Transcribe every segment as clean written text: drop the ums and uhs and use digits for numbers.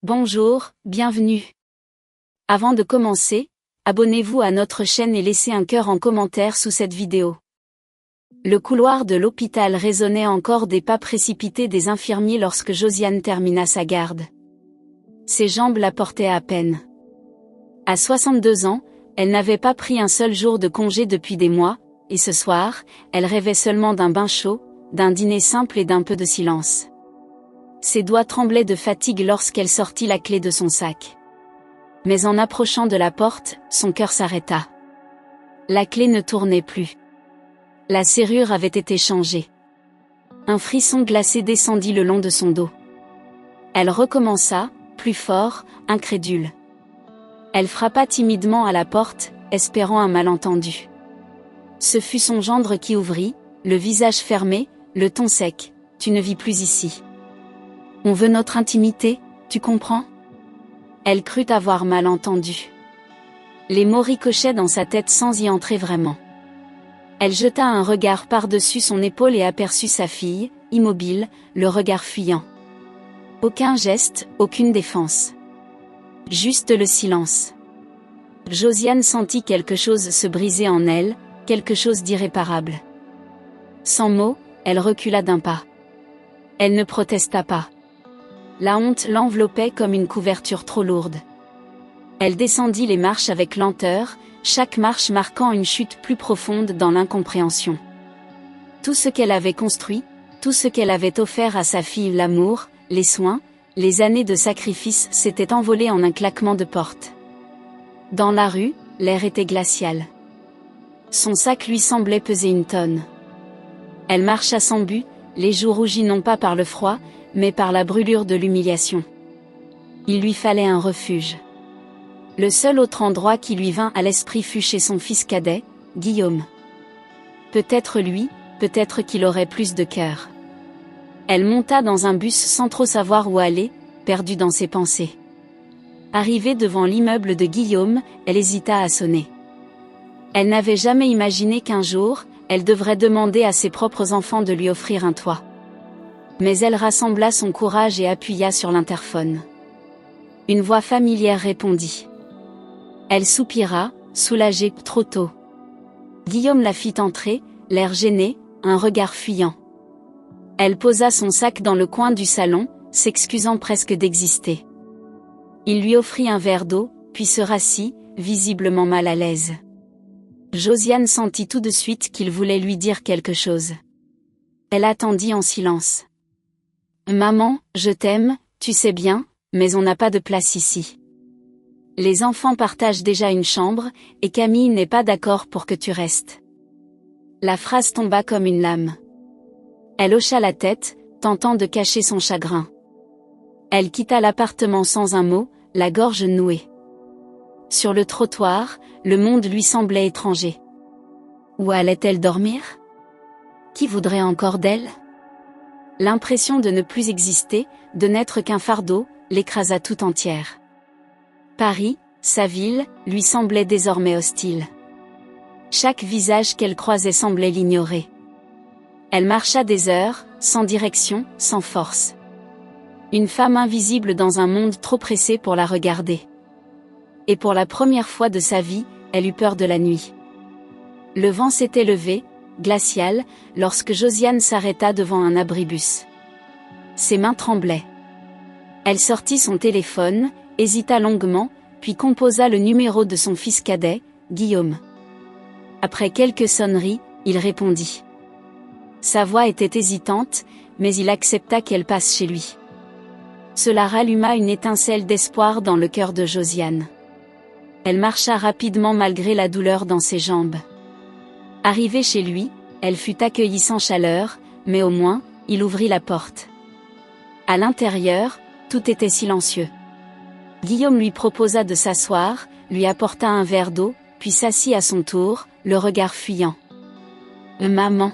Bonjour, bienvenue. Avant de commencer, abonnez-vous à notre chaîne et laissez un cœur en commentaire sous cette vidéo. Le couloir de l'hôpital résonnait encore des pas précipités des infirmiers lorsque Josiane termina sa garde. Ses jambes la portaient à peine. À 62 ans, elle n'avait pas pris un seul jour de congé depuis des mois, et ce soir, elle rêvait seulement d'un bain chaud, d'un dîner simple et d'un peu de silence. Ses doigts tremblaient de fatigue lorsqu'elle sortit la clé de son sac. Mais en approchant de la porte, son cœur s'arrêta. La clé ne tournait plus. La serrure avait été changée. Un frisson glacé descendit le long de son dos. Elle recommença, plus fort, incrédule. Elle frappa timidement à la porte, espérant un malentendu. Ce fut son gendre qui ouvrit, le visage fermé, le ton sec. « Tu ne vis plus ici. On veut notre intimité, tu comprends ?» Elle crut avoir mal entendu. Les mots ricochaient dans sa tête sans y entrer vraiment. Elle jeta un regard par-dessus son épaule et aperçut sa fille, immobile, le regard fuyant. Aucun geste, aucune défense. Juste le silence. Josiane sentit quelque chose se briser en elle, quelque chose d'irréparable. Sans mots, elle recula d'un pas. Elle ne protesta pas. La honte l'enveloppait comme une couverture trop lourde. Elle descendit les marches avec lenteur, chaque marche marquant une chute plus profonde dans l'incompréhension. Tout ce qu'elle avait construit, tout ce qu'elle avait offert à sa fille, l'amour, les soins, les années de sacrifice s'étaient envolés en un claquement de porte. Dans la rue, l'air était glacial. Son sac lui semblait peser une tonne. Elle marcha sans but, les joues rougies non pas par le froid, mais par la brûlure de l'humiliation. Il lui fallait un refuge. Le seul autre endroit qui lui vint à l'esprit fut chez son fils cadet, Guillaume. Peut-être lui, peut-être qu'il aurait plus de cœur. Elle monta dans un bus sans trop savoir où aller, perdue dans ses pensées. Arrivée devant l'immeuble de Guillaume, elle hésita à sonner. Elle n'avait jamais imaginé qu'un jour, elle devrait demander à ses propres enfants de lui offrir un toit. Mais elle rassembla son courage et appuya sur l'interphone. Une voix familière répondit. Elle soupira, soulagée, trop tôt. Guillaume la fit entrer, l'air gêné, un regard fuyant. Elle posa son sac dans le coin du salon, s'excusant presque d'exister. Il lui offrit un verre d'eau, puis se rassit, visiblement mal à l'aise. Josiane sentit tout de suite qu'il voulait lui dire quelque chose. Elle attendit en silence. « Maman, je t'aime, tu sais bien, mais on n'a pas de place ici. Les enfants partagent déjà une chambre, et Camille n'est pas d'accord pour que tu restes. » La phrase tomba comme une lame. Elle hocha la tête, tentant de cacher son chagrin. Elle quitta l'appartement sans un mot, la gorge nouée. Sur le trottoir, le monde lui semblait étranger. Où allait-elle dormir? Qui voudrait encore d'elle? L'impression de ne plus exister, de n'être qu'un fardeau, l'écrasa tout entière. Paris, sa ville, lui semblait désormais hostile. Chaque visage qu'elle croisait semblait l'ignorer. Elle marcha des heures, sans direction, sans force. Une femme invisible dans un monde trop pressé pour la regarder. Et pour la première fois de sa vie, elle eut peur de la nuit. Le vent s'était levé, glacial, lorsque Josiane s'arrêta devant un abribus. Ses mains tremblaient. Elle sortit son téléphone, hésita longuement, puis composa le numéro de son fils cadet, Guillaume. Après quelques sonneries, il répondit. Sa voix était hésitante, mais il accepta qu'elle passe chez lui. Cela ralluma une étincelle d'espoir dans le cœur de Josiane. Elle marcha rapidement malgré la douleur dans ses jambes. Arrivée chez lui, elle fut accueillie sans chaleur, mais au moins, il ouvrit la porte. À l'intérieur, tout était silencieux. Guillaume lui proposa de s'asseoir, lui apporta un verre d'eau, puis s'assit à son tour, le regard fuyant. « Maman.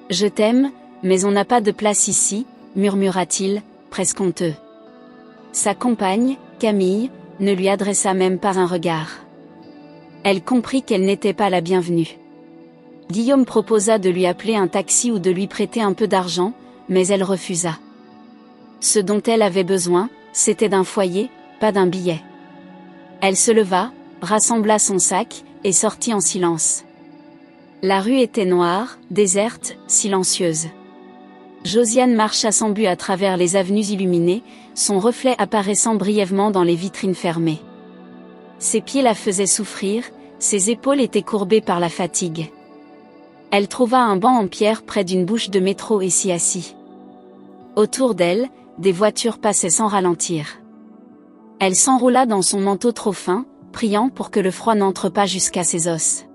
Je t'aime, mais on n'a pas de place ici, » murmura-t-il, presque honteux. Sa compagne, Camille, ne lui adressa même pas un regard. Elle comprit qu'elle n'était pas la bienvenue. Guillaume proposa de lui appeler un taxi ou de lui prêter un peu d'argent, mais elle refusa. Ce dont elle avait besoin, c'était d'un foyer, pas d'un billet. Elle se leva, rassembla son sac, et sortit en silence. La rue était noire, déserte, silencieuse. Josiane marcha sans but à travers les avenues illuminées, son reflet apparaissant brièvement dans les vitrines fermées. Ses pieds la faisaient souffrir, ses épaules étaient courbées par la fatigue. Elle trouva un banc en pierre près d'une bouche de métro et s'y assit. Autour d'elle, des voitures passaient sans ralentir. Elle s'enroula dans son manteau trop fin, priant pour que le froid n'entre pas jusqu'à ses os.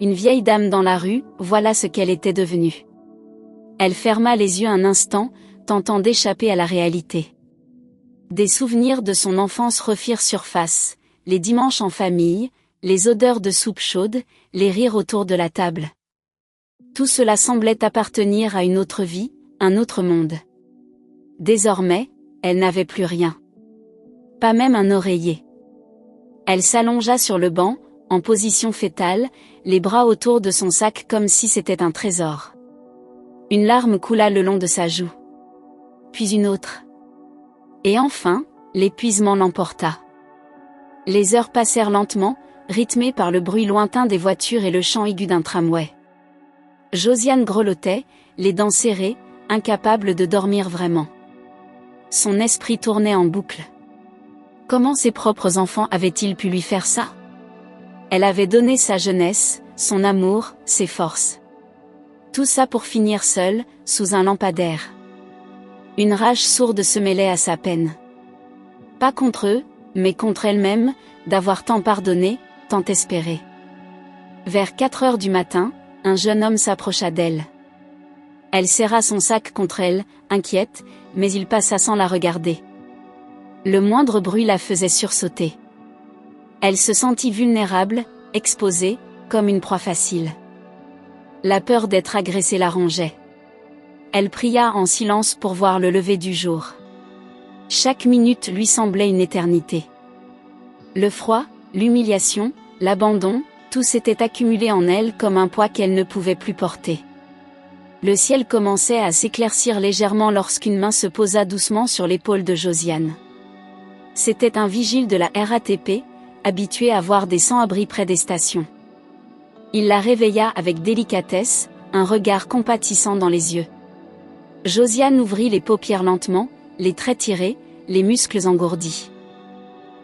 Une vieille dame dans la rue, voilà ce qu'elle était devenue. Elle ferma les yeux un instant, tentant d'échapper à la réalité. Des souvenirs de son enfance refirent surface, les dimanches en famille, les odeurs de soupe chaude, les rires autour de la table. Tout cela semblait appartenir à une autre vie, un autre monde. Désormais, elle n'avait plus rien. Pas même un oreiller. Elle s'allongea sur le banc, en position fétale, les bras autour de son sac comme si c'était un trésor. Une larme coula le long de sa joue. Puis une autre. Et enfin, l'épuisement l'emporta. Les heures passèrent lentement, rythmées par le bruit lointain des voitures et le chant aigu d'un tramway. Josiane grelottait, les dents serrées, incapable de dormir vraiment. Son esprit tournait en boucle. Comment ses propres enfants avaient-ils pu lui faire ça? Elle avait donné sa jeunesse, son amour, ses forces. Tout ça pour finir seule, sous un lampadaire. Une rage sourde se mêlait à sa peine. Pas contre eux, mais contre elle-même, d'avoir tant pardonné, tant espéré. Vers 4 heures du matin, un jeune homme s'approcha d'elle. Elle serra son sac contre elle, inquiète, mais il passa sans la regarder. Le moindre bruit la faisait sursauter. Elle se sentit vulnérable, exposée, comme une proie facile. La peur d'être agressée la rongeait. Elle pria en silence pour voir le lever du jour. Chaque minute lui semblait une éternité. Le froid, l'humiliation, l'abandon, tout s'était accumulé en elle comme un poids qu'elle ne pouvait plus porter. Le ciel commençait à s'éclaircir légèrement lorsqu'une main se posa doucement sur l'épaule de Josiane. C'était un vigile de la RATP, habitué à voir des sans-abri près des stations. Il la réveilla avec délicatesse, un regard compatissant dans les yeux. Josiane ouvrit les paupières lentement, les traits tirés, les muscles engourdis.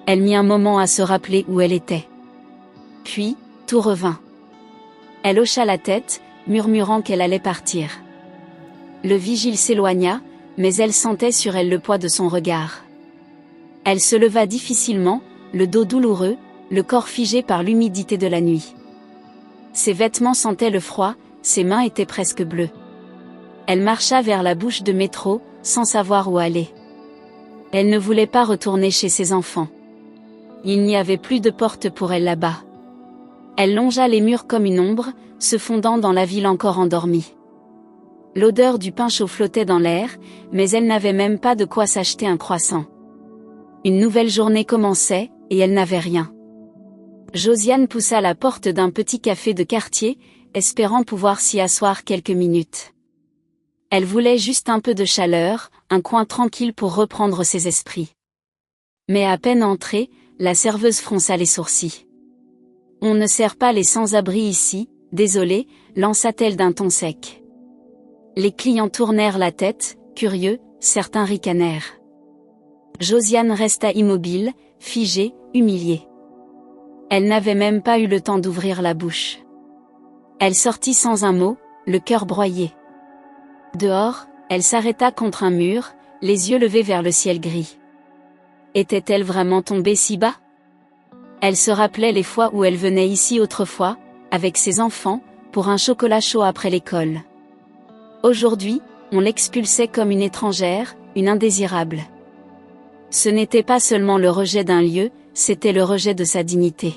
Elle mit un moment à se rappeler où elle était. Puis, tout revint. Elle hocha la tête, murmurant qu'elle allait partir. Le vigile s'éloigna, mais elle sentait sur elle le poids de son regard. Elle se leva difficilement, le dos douloureux, le corps figé par l'humidité de la nuit. Ses vêtements sentaient le froid, ses mains étaient presque bleues. Elle marcha vers la bouche de métro, sans savoir où aller. Elle ne voulait pas retourner chez ses enfants. Il n'y avait plus de porte pour elle là-bas. Elle longea les murs comme une ombre, se fondant dans la ville encore endormie. L'odeur du pain chaud flottait dans l'air, mais elle n'avait même pas de quoi s'acheter un croissant. Une nouvelle journée commençait, et elle n'avait rien. Josiane poussa la porte d'un petit café de quartier, espérant pouvoir s'y asseoir quelques minutes. Elle voulait juste un peu de chaleur, un coin tranquille pour reprendre ses esprits. Mais à peine entrée, la serveuse fronça les sourcils. « On ne sert pas les sans-abri ici, désolée, lança-t-elle d'un ton sec. Les clients tournèrent la tête, curieux, certains ricanèrent. Josiane resta immobile, figée, humiliée. Elle n'avait même pas eu le temps d'ouvrir la bouche. Elle sortit sans un mot, le cœur broyé. Dehors, elle s'arrêta contre un mur, les yeux levés vers le ciel gris. Était-elle vraiment tombée si bas? Elle se rappelait les fois où elle venait ici autrefois, avec ses enfants, pour un chocolat chaud après l'école. Aujourd'hui, on l'expulsait comme une étrangère, une indésirable. Ce n'était pas seulement le rejet d'un lieu, c'était le rejet de sa dignité.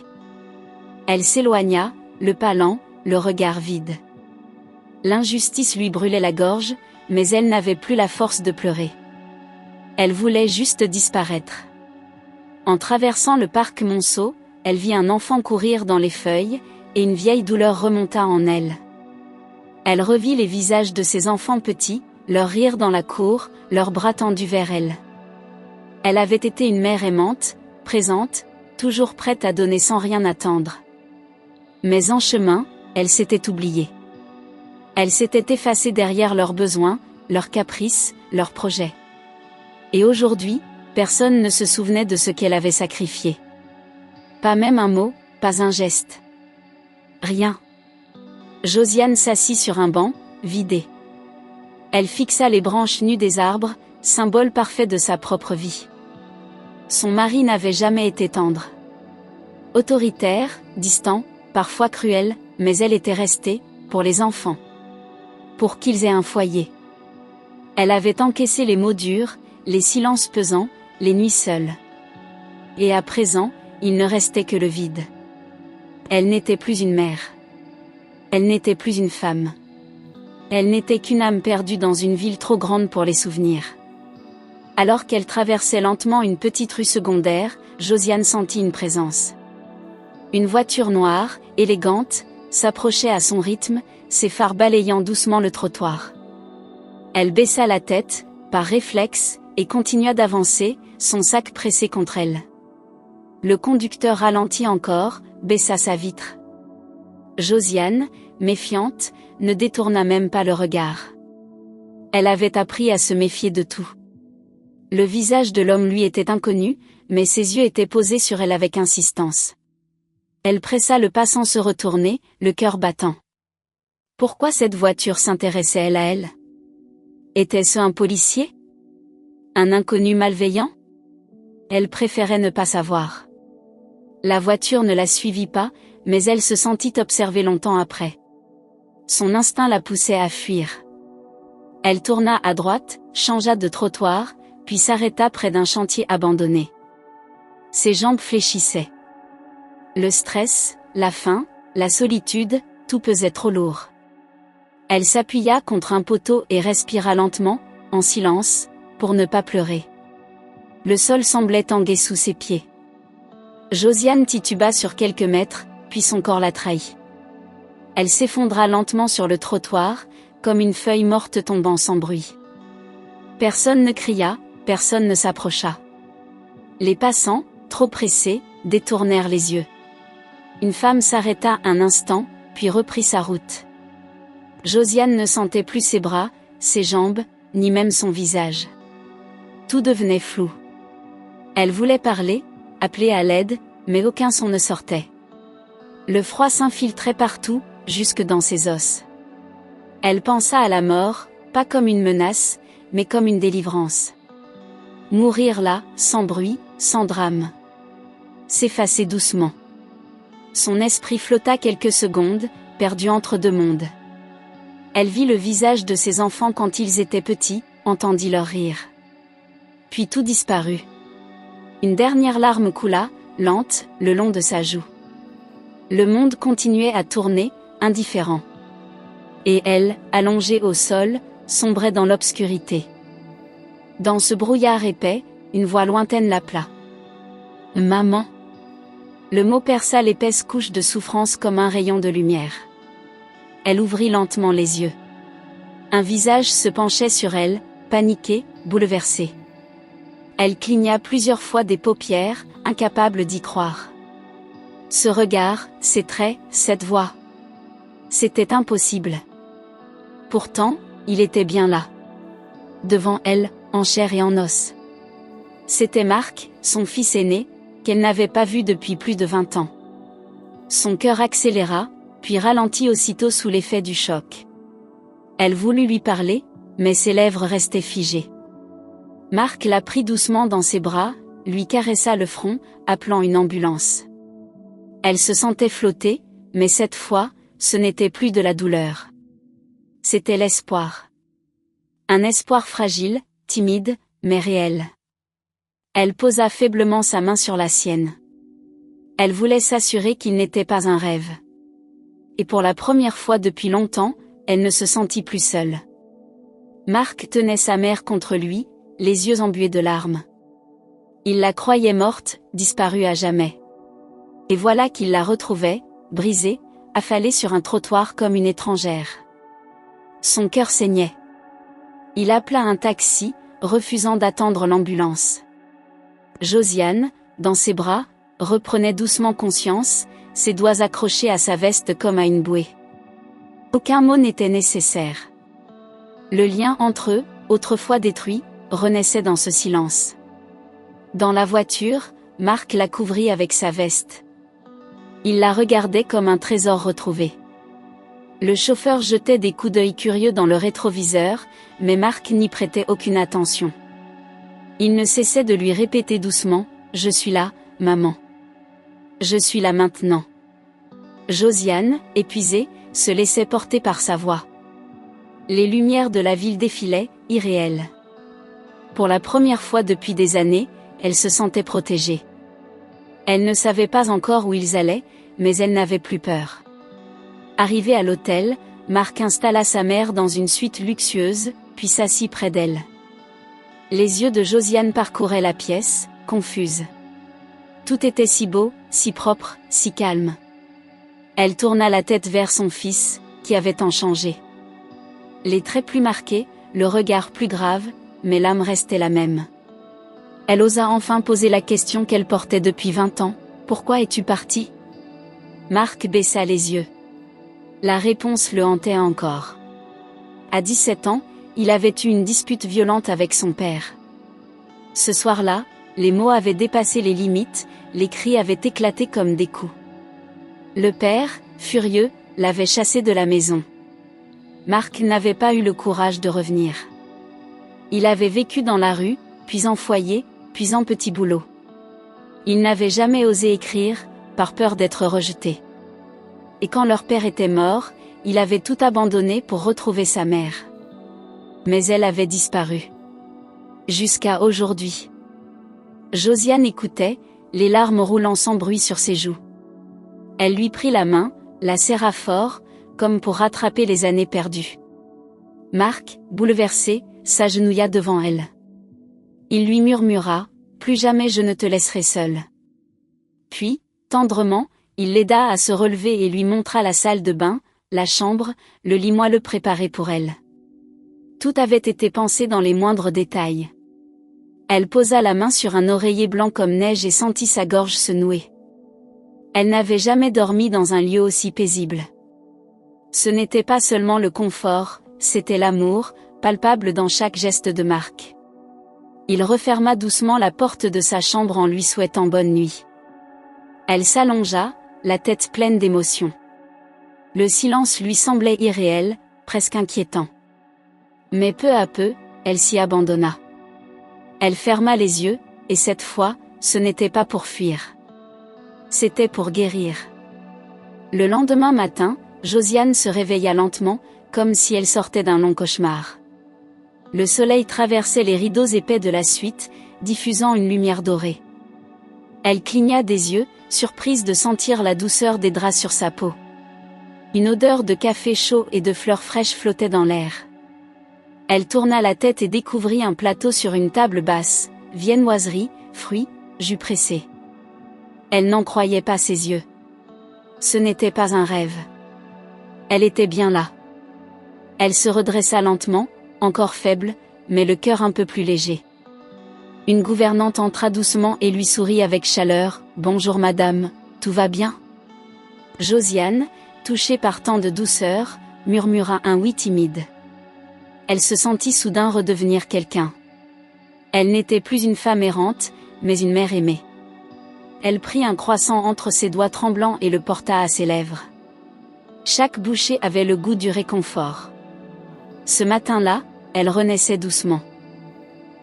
Elle s'éloigna, le pas lent, le regard vide. L'injustice lui brûlait la gorge, mais elle n'avait plus la force de pleurer. Elle voulait juste disparaître. En traversant le parc Monceau, elle vit un enfant courir dans les feuilles, et une vieille douleur remonta en elle. Elle revit les visages de ses enfants petits, leur rire dans la cour, leurs bras tendus vers elle. Elle avait été une mère aimante, présente, toujours prête à donner sans rien attendre. Mais en chemin, elle s'était oubliée. Elle s'était effacée derrière leurs besoins, leurs caprices, leurs projets. Et aujourd'hui, personne ne se souvenait de ce qu'elle avait sacrifié. Pas même un mot, pas un geste. Rien. Josiane s'assit sur un banc, vidé. Elle fixa les branches nues des arbres, symbole parfait de sa propre vie. Son mari n'avait jamais été tendre. Autoritaire, distant, parfois cruel, mais elle était restée, pour les enfants. Pour qu'ils aient un foyer. Elle avait encaissé les mots durs, les silences pesants, les nuits seules. Et à présent, il ne restait que le vide. Elle n'était plus une mère. Elle n'était plus une femme. Elle n'était qu'une âme perdue dans une ville trop grande pour les souvenirs. Alors qu'elle traversait lentement une petite rue secondaire, Josiane sentit une présence. Une voiture noire, élégante, s'approchait à son rythme, ses phares balayant doucement le trottoir. Elle baissa la tête, par réflexe, et continua d'avancer, son sac pressé contre elle. Le conducteur ralentit encore, baissa sa vitre. Josiane, méfiante, ne détourna même pas le regard. Elle avait appris à se méfier de tout. Le visage de l'homme lui était inconnu, mais ses yeux étaient posés sur elle avec insistance. Elle pressa le pas sans se retourner, le cœur battant. Pourquoi cette voiture s'intéressait-elle à elle? Était-ce un policier? Un inconnu malveillant? Elle préférait ne pas savoir. La voiture ne la suivit pas, mais elle se sentit observée longtemps après. Son instinct la poussait à fuir. Elle tourna à droite, changea de trottoir, puis s'arrêta près d'un chantier abandonné. Ses jambes fléchissaient. Le stress, la faim, la solitude, tout pesait trop lourd. Elle s'appuya contre un poteau et respira lentement, en silence, pour ne pas pleurer. Le sol semblait tanguer sous ses pieds. Josiane tituba sur quelques mètres, puis son corps la trahit. Elle s'effondra lentement sur le trottoir, comme une feuille morte tombant sans bruit. Personne ne cria, personne ne s'approcha. Les passants, trop pressés, détournèrent les yeux. Une femme s'arrêta un instant, puis reprit sa route. Josiane ne sentait plus ses bras, ses jambes, ni même son visage. Tout devenait flou. Elle voulait parler, appeler à l'aide, mais aucun son ne sortait. Le froid s'infiltrait partout, jusque dans ses os. Elle pensa à la mort, pas comme une menace, mais comme une délivrance. Mourir là, sans bruit, sans drame. S'effacer doucement. Son esprit flotta quelques secondes, perdu entre deux mondes. Elle vit le visage de ses enfants quand ils étaient petits, entendit leur rire. Puis tout disparut. Une dernière larme coula, lente, le long de sa joue. Le monde continuait à tourner, indifférent. Et elle, allongée au sol, sombrait dans l'obscurité. Dans ce brouillard épais, une voix lointaine l'appela. « Maman !» Le mot perça l'épaisse couche de souffrance comme un rayon de lumière. Elle ouvrit lentement les yeux. Un visage se penchait sur elle, paniqué, bouleversé. Elle cligna plusieurs fois des paupières, incapable d'y croire. Ce regard, ces traits, cette voix. C'était impossible. Pourtant, il était bien là. Devant elle, en chair et en os. C'était Marc, son fils aîné, qu'elle n'avait pas vu depuis plus de 20 ans. Son cœur accéléra, puis ralentit aussitôt sous l'effet du choc. Elle voulut lui parler, mais ses lèvres restaient figées. Marc la prit doucement dans ses bras, lui caressa le front, appelant une ambulance. Elle se sentait flotter, mais cette fois, ce n'était plus de la douleur. C'était l'espoir. Un espoir fragile, timide, mais réel. Elle posa faiblement sa main sur la sienne. Elle voulait s'assurer qu'il n'était pas un rêve. Et pour la première fois depuis longtemps, elle ne se sentit plus seule. Marc tenait sa mère contre lui, les yeux embués de larmes. Il la croyait morte, disparue à jamais. Et voilà qu'il la retrouvait, brisée, affalée sur un trottoir comme une étrangère. Son cœur saignait. Il appela un taxi, refusant d'attendre l'ambulance. Josiane, dans ses bras, reprenait doucement conscience, ses doigts accrochés à sa veste comme à une bouée. Aucun mot n'était nécessaire. Le lien entre eux, autrefois détruit, renaissait dans ce silence. Dans la voiture, Marc la couvrit avec sa veste. Il la regardait comme un trésor retrouvé. Le chauffeur jetait des coups d'œil curieux dans le rétroviseur, mais Marc n'y prêtait aucune attention. Il ne cessait de lui répéter doucement, « Je suis là, maman. Je suis là maintenant. » Josiane, épuisée, se laissait porter par sa voix. Les lumières de la ville défilaient, irréelles. Pour la première fois depuis des années, elle se sentait protégée. Elle ne savait pas encore où ils allaient, mais elle n'avait plus peur. Arrivé à l'hôtel, Marc installa sa mère dans une suite luxueuse, puis s'assit près d'elle. Les yeux de Josiane parcouraient la pièce, confuse. Tout était si beau, si propre, si calme. Elle tourna la tête vers son fils, qui avait tant changé. Les traits plus marqués, le regard plus grave, mais l'âme restait la même. Elle osa enfin poser la question qu'elle portait depuis 20 ans, « Pourquoi es-tu parti ?» Marc baissa les yeux. La réponse le hantait encore. À 17 ans, il avait eu une dispute violente avec son père. Ce soir-là, les mots avaient dépassé les limites, les cris avaient éclaté comme des coups. Le père, furieux, l'avait chassé de la maison. Marc n'avait pas eu le courage de revenir. Il avait vécu dans la rue, puis en foyer, puis en petit boulot. Il n'avait jamais osé écrire, par peur d'être rejeté. Et quand leur père était mort, il avait tout abandonné pour retrouver sa mère. Mais elle avait disparu. Jusqu'à aujourd'hui. Josiane écoutait, les larmes roulant sans bruit sur ses joues. Elle lui prit la main, la serra fort, comme pour rattraper les années perdues. Marc, bouleversé, s'agenouilla devant elle. Il lui murmura, « Plus jamais je ne te laisserai seule. » Puis, tendrement, il l'aida à se relever et lui montra la salle de bain, la chambre, le lit moelleux préparé pour elle. Tout avait été pensé dans les moindres détails. Elle posa la main sur un oreiller blanc comme neige et sentit sa gorge se nouer. Elle n'avait jamais dormi dans un lieu aussi paisible. Ce n'était pas seulement le confort, c'était l'amour, palpable dans chaque geste de Marc. Il referma doucement la porte de sa chambre en lui souhaitant bonne nuit. Elle s'allongea, la tête pleine d'émotion. Le silence lui semblait irréel, presque inquiétant. Mais peu à peu, elle s'y abandonna. Elle ferma les yeux, et cette fois, ce n'était pas pour fuir. C'était pour guérir. Le lendemain matin, Josiane se réveilla lentement, comme si elle sortait d'un long cauchemar. Le soleil traversait les rideaux épais de la suite, diffusant une lumière dorée. Elle cligna des yeux, surprise de sentir la douceur des draps sur sa peau. Une odeur de café chaud et de fleurs fraîches flottait dans l'air. Elle tourna la tête et découvrit un plateau sur une table basse, viennoiserie, fruits, jus pressé. Elle n'en croyait pas ses yeux. Ce n'était pas un rêve. Elle était bien là. Elle se redressa lentement, encore faible, mais le cœur un peu plus léger. Une gouvernante entra doucement et lui sourit avec chaleur, « Bonjour madame, tout va bien ?» Josiane, touchée par tant de douceur, murmura un oui timide. Elle se sentit soudain redevenir quelqu'un. Elle n'était plus une femme errante, mais une mère aimée. Elle prit un croissant entre ses doigts tremblants et le porta à ses lèvres. Chaque bouchée avait le goût du réconfort. Ce matin-là, elle renaissait doucement.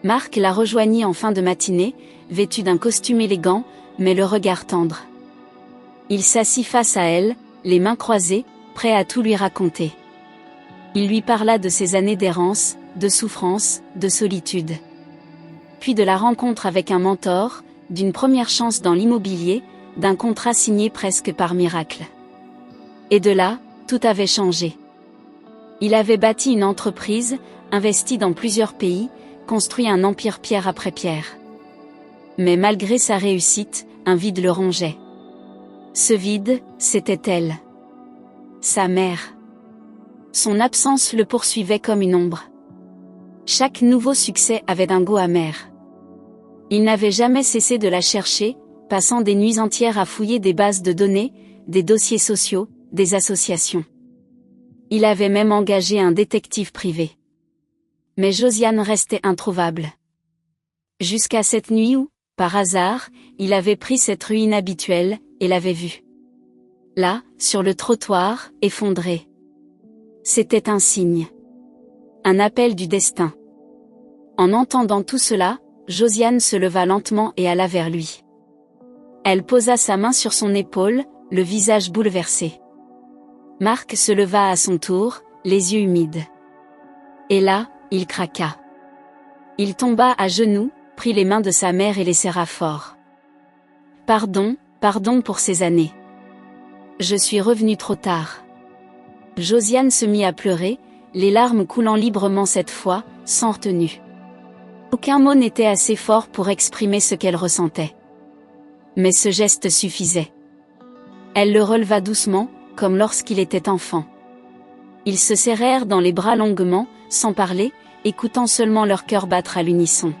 Marc la rejoignit en fin de matinée, vêtu d'un costume élégant, mais le regard tendre. Il s'assit face à elle, les mains croisées, prêt à tout lui raconter. Il lui parla de ses années d'errance, de souffrance, de solitude. Puis de la rencontre avec un mentor, d'une première chance dans l'immobilier, d'un contrat signé presque par miracle. Et de là, tout avait changé. Il avait bâti une entreprise, investi dans plusieurs pays, construit un empire pierre après pierre. Mais malgré sa réussite, un vide le rongeait. Ce vide, c'était elle. Sa mère. Son absence le poursuivait comme une ombre. Chaque nouveau succès avait un goût amer. Il n'avait jamais cessé de la chercher, passant des nuits entières à fouiller des bases de données, des dossiers sociaux, des associations. Il avait même engagé un détective privé. Mais Josiane restait introuvable. Jusqu'à cette nuit où, par hasard, il avait pris cette rue inhabituelle, et l'avait vue. Là, sur le trottoir, effondré. C'était un signe. Un appel du destin. En entendant tout cela, Josiane se leva lentement et alla vers lui. Elle posa sa main sur son épaule, le visage bouleversé. Marc se leva à son tour, les yeux humides. Et là, il craqua. Il tomba à genoux, prit les mains de sa mère et les serra fort. « Pardon, pardon pour ces années. Je suis revenu trop tard. » Josiane se mit à pleurer, les larmes coulant librement cette fois, sans retenue. Aucun mot n'était assez fort pour exprimer ce qu'elle ressentait. Mais ce geste suffisait. Elle le releva doucement, comme lorsqu'il était enfant. Ils se serrèrent dans les bras longuement, sans parler, écoutant seulement leur cœur battre à l'unisson.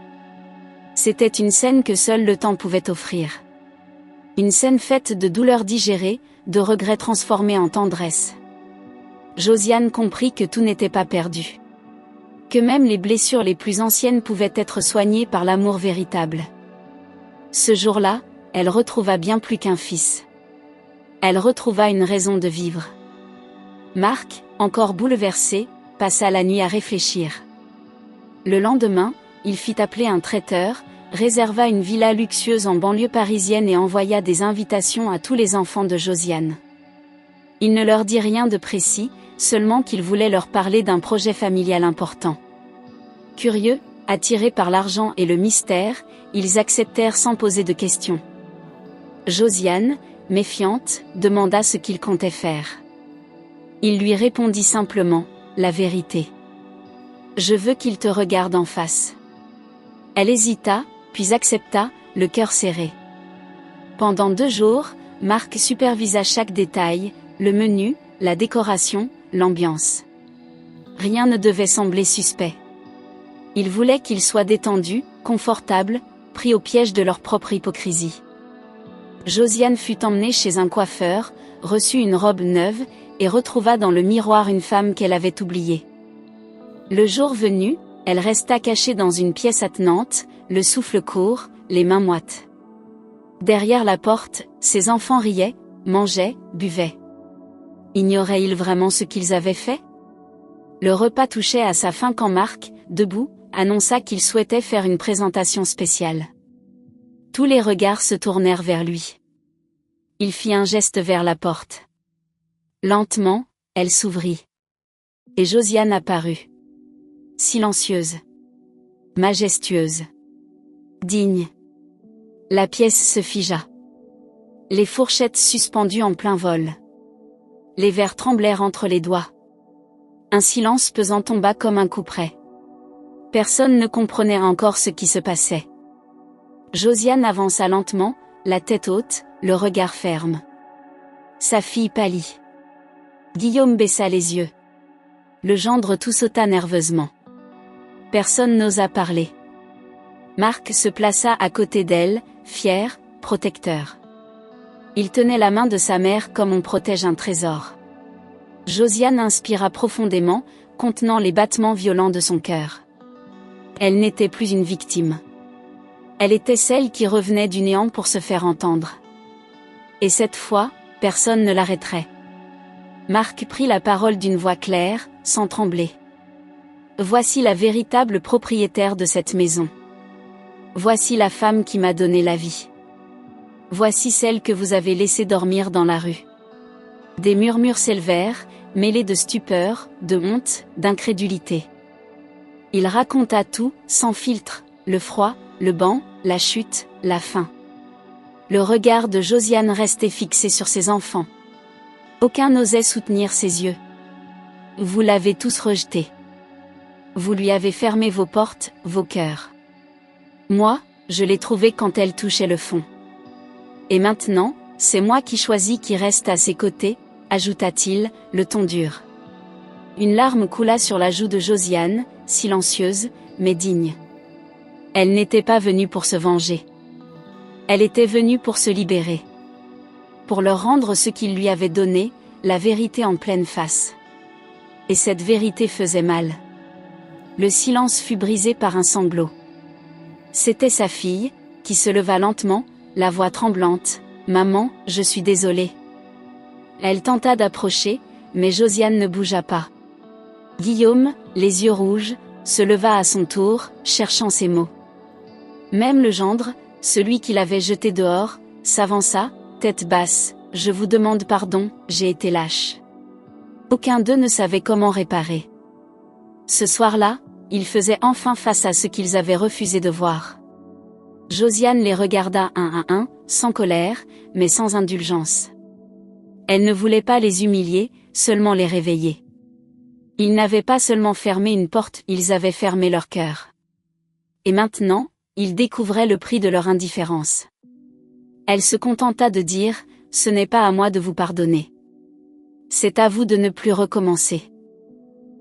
C'était une scène que seul le temps pouvait offrir. Une scène faite de douleurs digérées, de regrets transformés en tendresse. Josiane comprit que tout n'était pas perdu. Que même les blessures les plus anciennes pouvaient être soignées par l'amour véritable. Ce jour-là, elle retrouva bien plus qu'un fils. Elle retrouva une raison de vivre. Marc, encore bouleversé, passa la nuit à réfléchir. Le lendemain, il fit appeler un traiteur, réserva une villa luxueuse en banlieue parisienne et envoya des invitations à tous les enfants de Josiane. Il ne leur dit rien de précis, seulement qu'il voulait leur parler d'un projet familial important. Curieux, attirés par l'argent et le mystère, ils acceptèrent sans poser de questions. Josiane, méfiante, demanda ce qu'il comptait faire. Il lui répondit simplement, la vérité. Je veux qu'il te regarde en face. Elle hésita, puis accepta, le cœur serré. Pendant 2 jours, Marc supervisa chaque détail, le menu, la décoration, l'ambiance. Rien ne devait sembler suspect. Il voulait qu'ils soient détendus, confortables, pris au piège de leur propre hypocrisie. Josiane fut emmenée chez un coiffeur, reçut une robe neuve, et retrouva dans le miroir une femme qu'elle avait oubliée. Le jour venu, elle resta cachée dans une pièce attenante, le souffle court, les mains moites. Derrière la porte, ses enfants riaient, mangeaient, buvaient. Ignoraient-ils vraiment ce qu'ils avaient fait? Le repas touchait à sa fin quand Marc, debout, annonça qu'il souhaitait faire une présentation spéciale. Tous les regards se tournèrent vers lui. Il fit un geste vers la porte. Lentement, elle s'ouvrit. Et Josiane apparut. Silencieuse. Majestueuse. Digne. La pièce se figea. Les fourchettes suspendues en plein vol. Les verres tremblèrent entre les doigts. Un silence pesant tomba comme un couperet. Personne ne comprenait encore ce qui se passait. Josiane avança lentement, la tête haute, le regard ferme. Sa fille pâlit. Guillaume baissa les yeux. Le gendre tout sauta nerveusement. Personne n'osa parler. Marc se plaça à côté d'elle, fier, protecteur. Il tenait la main de sa mère comme on protège un trésor. Josiane inspira profondément, contenant les battements violents de son cœur. Elle n'était plus une victime. Elle était celle qui revenait du néant pour se faire entendre. Et cette fois, personne ne l'arrêterait. Marc prit la parole d'une voix claire, sans trembler. Voici la véritable propriétaire de cette maison. Voici la femme qui m'a donné la vie. Voici celle que vous avez laissée dormir dans la rue. Des murmures s'élevèrent, mêlés de stupeur, de honte, d'incrédulité. Il raconta tout, sans filtre, le froid, le banc, la chute, la faim. Le regard de Josiane restait fixé sur ses enfants. Aucun n'osait soutenir ses yeux. Vous l'avez tous rejeté. Vous lui avez fermé vos portes, vos cœurs. Moi, je l'ai trouvée quand elle touchait le fond. Et maintenant, c'est moi qui choisis qui reste à ses côtés, ajouta-t-il, le ton dur. Une larme coula sur la joue de Josiane, silencieuse, mais digne. Elle n'était pas venue pour se venger. Elle était venue pour se libérer. Pour leur rendre ce qu'ils lui avaient donné, la vérité en pleine face. Et cette vérité faisait mal. Le silence fut brisé par un sanglot. C'était sa fille, qui se leva lentement, la voix tremblante. « Maman, je suis désolée. » Elle tenta d'approcher, mais Josiane ne bougea pas. Guillaume, les yeux rouges, se leva à son tour, cherchant ses mots. Même le gendre, celui qui l'avait jeté dehors, s'avança, tête basse. « Je vous demande pardon, j'ai été lâche. » Aucun d'eux ne savait comment réparer. Ce soir-là, ils faisaient enfin face à ce qu'ils avaient refusé de voir. Josiane les regarda un à un, sans colère, mais sans indulgence. Elle ne voulait pas les humilier, seulement les réveiller. Ils n'avaient pas seulement fermé une porte, ils avaient fermé leur cœur. Et maintenant, ils découvraient le prix de leur indifférence. Elle se contenta de dire « Ce n'est pas à moi de vous pardonner. C'est à vous de ne plus recommencer. »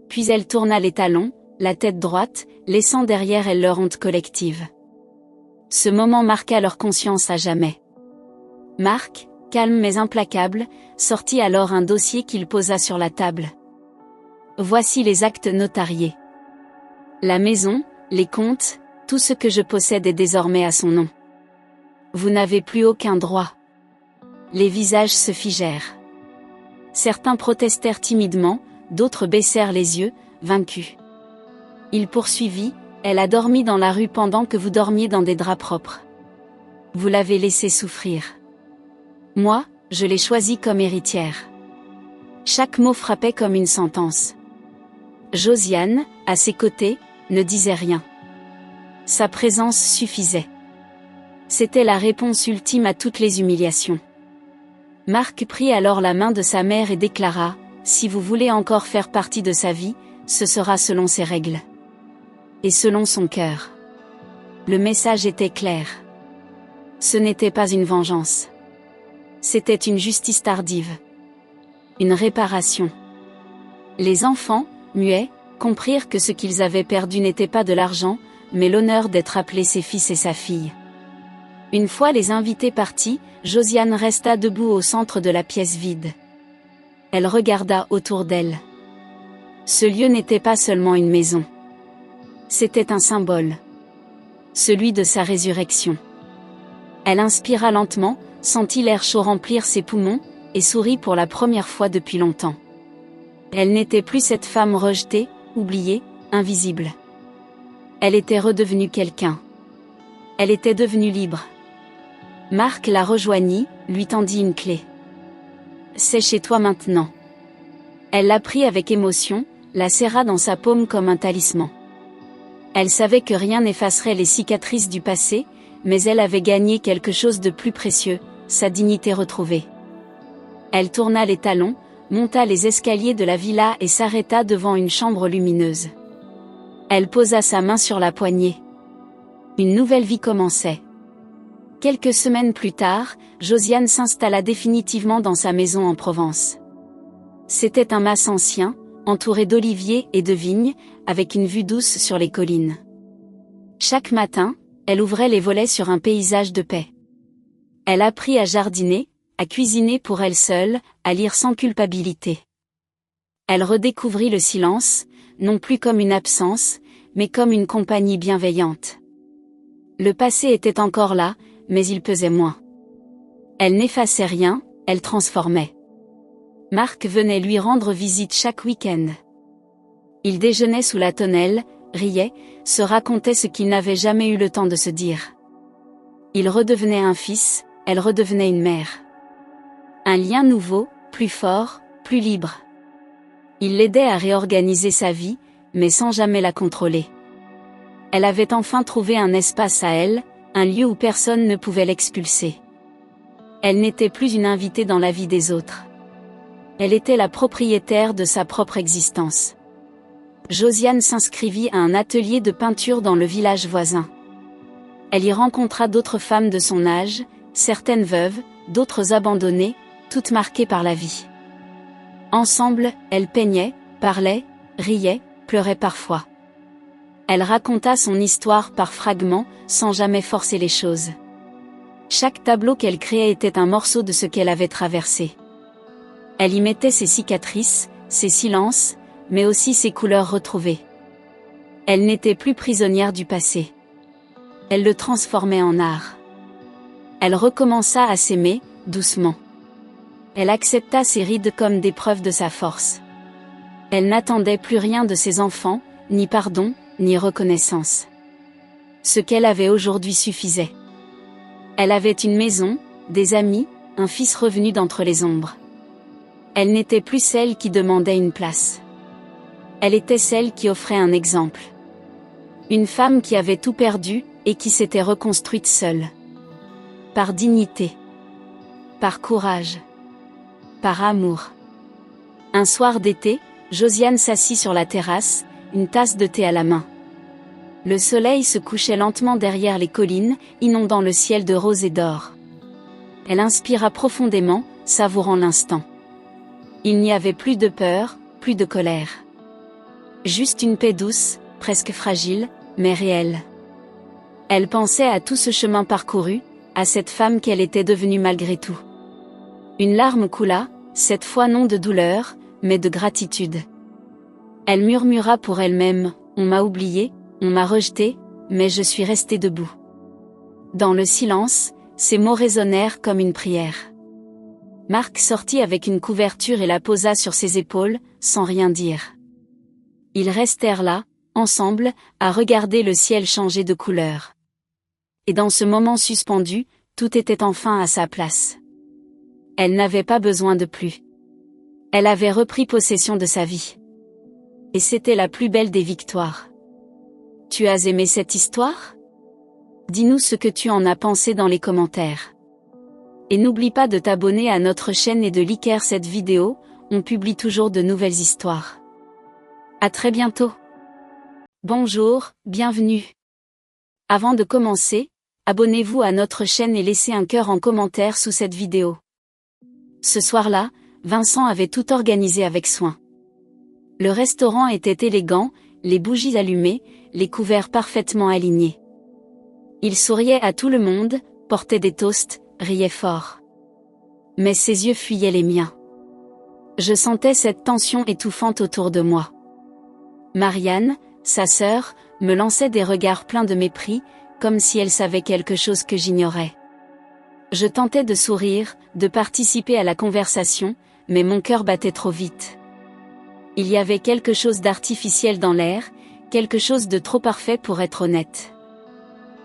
Puis elle tourna les talons, la tête droite, laissant derrière elle leur honte collective. Ce moment marqua leur conscience à jamais. Marc, calme mais implacable, sortit alors un dossier qu'il posa sur la table. Voici les actes notariés. La maison, les comptes, tout ce que je possède est désormais à son nom. Vous n'avez plus aucun droit. Les visages se figèrent. Certains protestèrent timidement, d'autres baissèrent les yeux, vaincus. Il poursuivit, « Elle a dormi dans la rue pendant que vous dormiez dans des draps propres. Vous l'avez laissée souffrir. Moi, je l'ai choisie comme héritière. » Chaque mot frappait comme une sentence. Josiane, à ses côtés, ne disait rien. Sa présence suffisait. C'était la réponse ultime à toutes les humiliations. Marc prit alors la main de sa mère et déclara, « Si vous voulez encore faire partie de sa vie, ce sera selon ses règles. Et selon son cœur. » Le message était clair. Ce n'était pas une vengeance. C'était une justice tardive. Une réparation. Les enfants, muets, comprirent que ce qu'ils avaient perdu n'était pas de l'argent, mais l'honneur d'être appelés ses fils et sa fille. Une fois les invités partis, Josiane resta debout au centre de la pièce vide. Elle regarda autour d'elle. Ce lieu n'était pas seulement une maison. C'était un symbole. Celui de sa résurrection. Elle inspira lentement, sentit l'air chaud remplir ses poumons, et sourit pour la première fois depuis longtemps. Elle n'était plus cette femme rejetée, oubliée, invisible. Elle était redevenue quelqu'un. Elle était devenue libre. Marc la rejoignit, lui tendit une clé. « C'est chez toi maintenant. » Elle la prit avec émotion, la serra dans sa paume comme un talisman. Elle savait que rien n'effacerait les cicatrices du passé, mais elle avait gagné quelque chose de plus précieux, sa dignité retrouvée. Elle tourna les talons, monta les escaliers de la villa et s'arrêta devant une chambre lumineuse. Elle posa sa main sur la poignée. Une nouvelle vie commençait. Quelques semaines plus tard, Josiane s'installa définitivement dans sa maison en Provence. C'était un mas ancien, entouré d'oliviers et de vignes, avec une vue douce sur les collines. Chaque matin, elle ouvrait les volets sur un paysage de paix. Elle apprit à jardiner, à cuisiner pour elle seule, à lire sans culpabilité. Elle redécouvrit le silence, non plus comme une absence, mais comme une compagnie bienveillante. Le passé était encore là, mais il pesait moins. Elle n'effaçait rien, elle transformait. Marc venait lui rendre visite chaque week-end. Il déjeunait sous la tonnelle, riait, se racontait ce qu'il n'avait jamais eu le temps de se dire. Il redevenait un fils, elle redevenait une mère. Un lien nouveau, plus fort, plus libre. Il l'aidait à réorganiser sa vie, mais sans jamais la contrôler. Elle avait enfin trouvé un espace à elle, un lieu où personne ne pouvait l'expulser. Elle n'était plus une invitée dans la vie des autres. Elle était la propriétaire de sa propre existence. Josiane s'inscrivit à un atelier de peinture dans le village voisin. Elle y rencontra d'autres femmes de son âge, certaines veuves, d'autres abandonnées, toutes marquées par la vie. Ensemble, elles peignaient, parlaient, riaient, pleuraient parfois. Elle raconta son histoire par fragments, sans jamais forcer les choses. Chaque tableau qu'elle créait était un morceau de ce qu'elle avait traversé. Elle y mettait ses cicatrices, ses silences, mais aussi ses couleurs retrouvées. Elle n'était plus prisonnière du passé. Elle le transformait en art. Elle recommença à s'aimer, doucement. Elle accepta ses rides comme des preuves de sa force. Elle n'attendait plus rien de ses enfants, ni pardon, ni reconnaissance. Ce qu'elle avait aujourd'hui suffisait. Elle avait une maison, des amis, un fils revenu d'entre les ombres. Elle n'était plus celle qui demandait une place. Elle était celle qui offrait un exemple. Une femme qui avait tout perdu, et qui s'était reconstruite seule. Par dignité. Par courage. Par amour. Un soir d'été, Josiane s'assit sur la terrasse, une tasse de thé à la main. Le soleil se couchait lentement derrière les collines, inondant le ciel de rose et d'or. Elle inspira profondément, savourant l'instant. Il n'y avait plus de peur, plus de colère. Juste une paix douce, presque fragile, mais réelle. Elle pensait à tout ce chemin parcouru, à cette femme qu'elle était devenue malgré tout. Une larme coula, cette fois non de douleur, mais de gratitude. Elle murmura pour elle-même, « On m'a oublié, on m'a rejeté, mais je suis restée debout. » Dans le silence, ces mots résonnèrent comme une prière. Marc sortit avec une couverture et la posa sur ses épaules, sans rien dire. Ils restèrent là, ensemble, à regarder le ciel changer de couleur. Et dans ce moment suspendu, tout était enfin à sa place. Elle n'avait pas besoin de plus. Elle avait repris possession de sa vie. Et c'était la plus belle des victoires. Tu as aimé cette histoire? Dis-nous ce que tu en as pensé dans les commentaires. Et n'oublie pas de t'abonner à notre chaîne et de liker cette vidéo, on publie toujours de nouvelles histoires. À très bientôt. Bonjour, bienvenue. Avant de commencer, abonnez-vous à notre chaîne et laissez un cœur en commentaire sous cette vidéo. Ce soir-là, Vincent avait tout organisé avec soin. Le restaurant était élégant, les bougies allumées, les couverts parfaitement alignés. Il souriait à tout le monde, portait des toasts, riait fort. Mais ses yeux fuyaient les miens. Je sentais cette tension étouffante autour de moi. Marianne, sa sœur, me lançait des regards pleins de mépris, comme si elle savait quelque chose que j'ignorais. Je tentais de sourire, de participer à la conversation, mais mon cœur battait trop vite. Il y avait quelque chose d'artificiel dans l'air, quelque chose de trop parfait pour être honnête.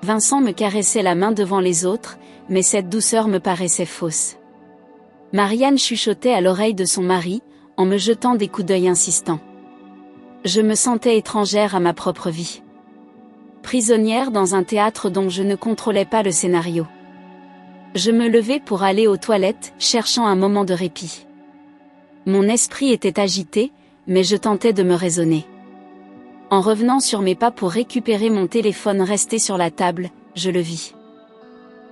Vincent me caressait la main devant les autres, mais cette douceur me paraissait fausse. Marianne chuchotait à l'oreille de son mari, en me jetant des coups d'œil insistants. Je me sentais étrangère à ma propre vie. Prisonnière dans un théâtre dont je ne contrôlais pas le scénario. Je me levai pour aller aux toilettes, cherchant un moment de répit. Mon esprit était agité, mais je tentais de me raisonner. En revenant sur mes pas pour récupérer mon téléphone resté sur la table, je le vis.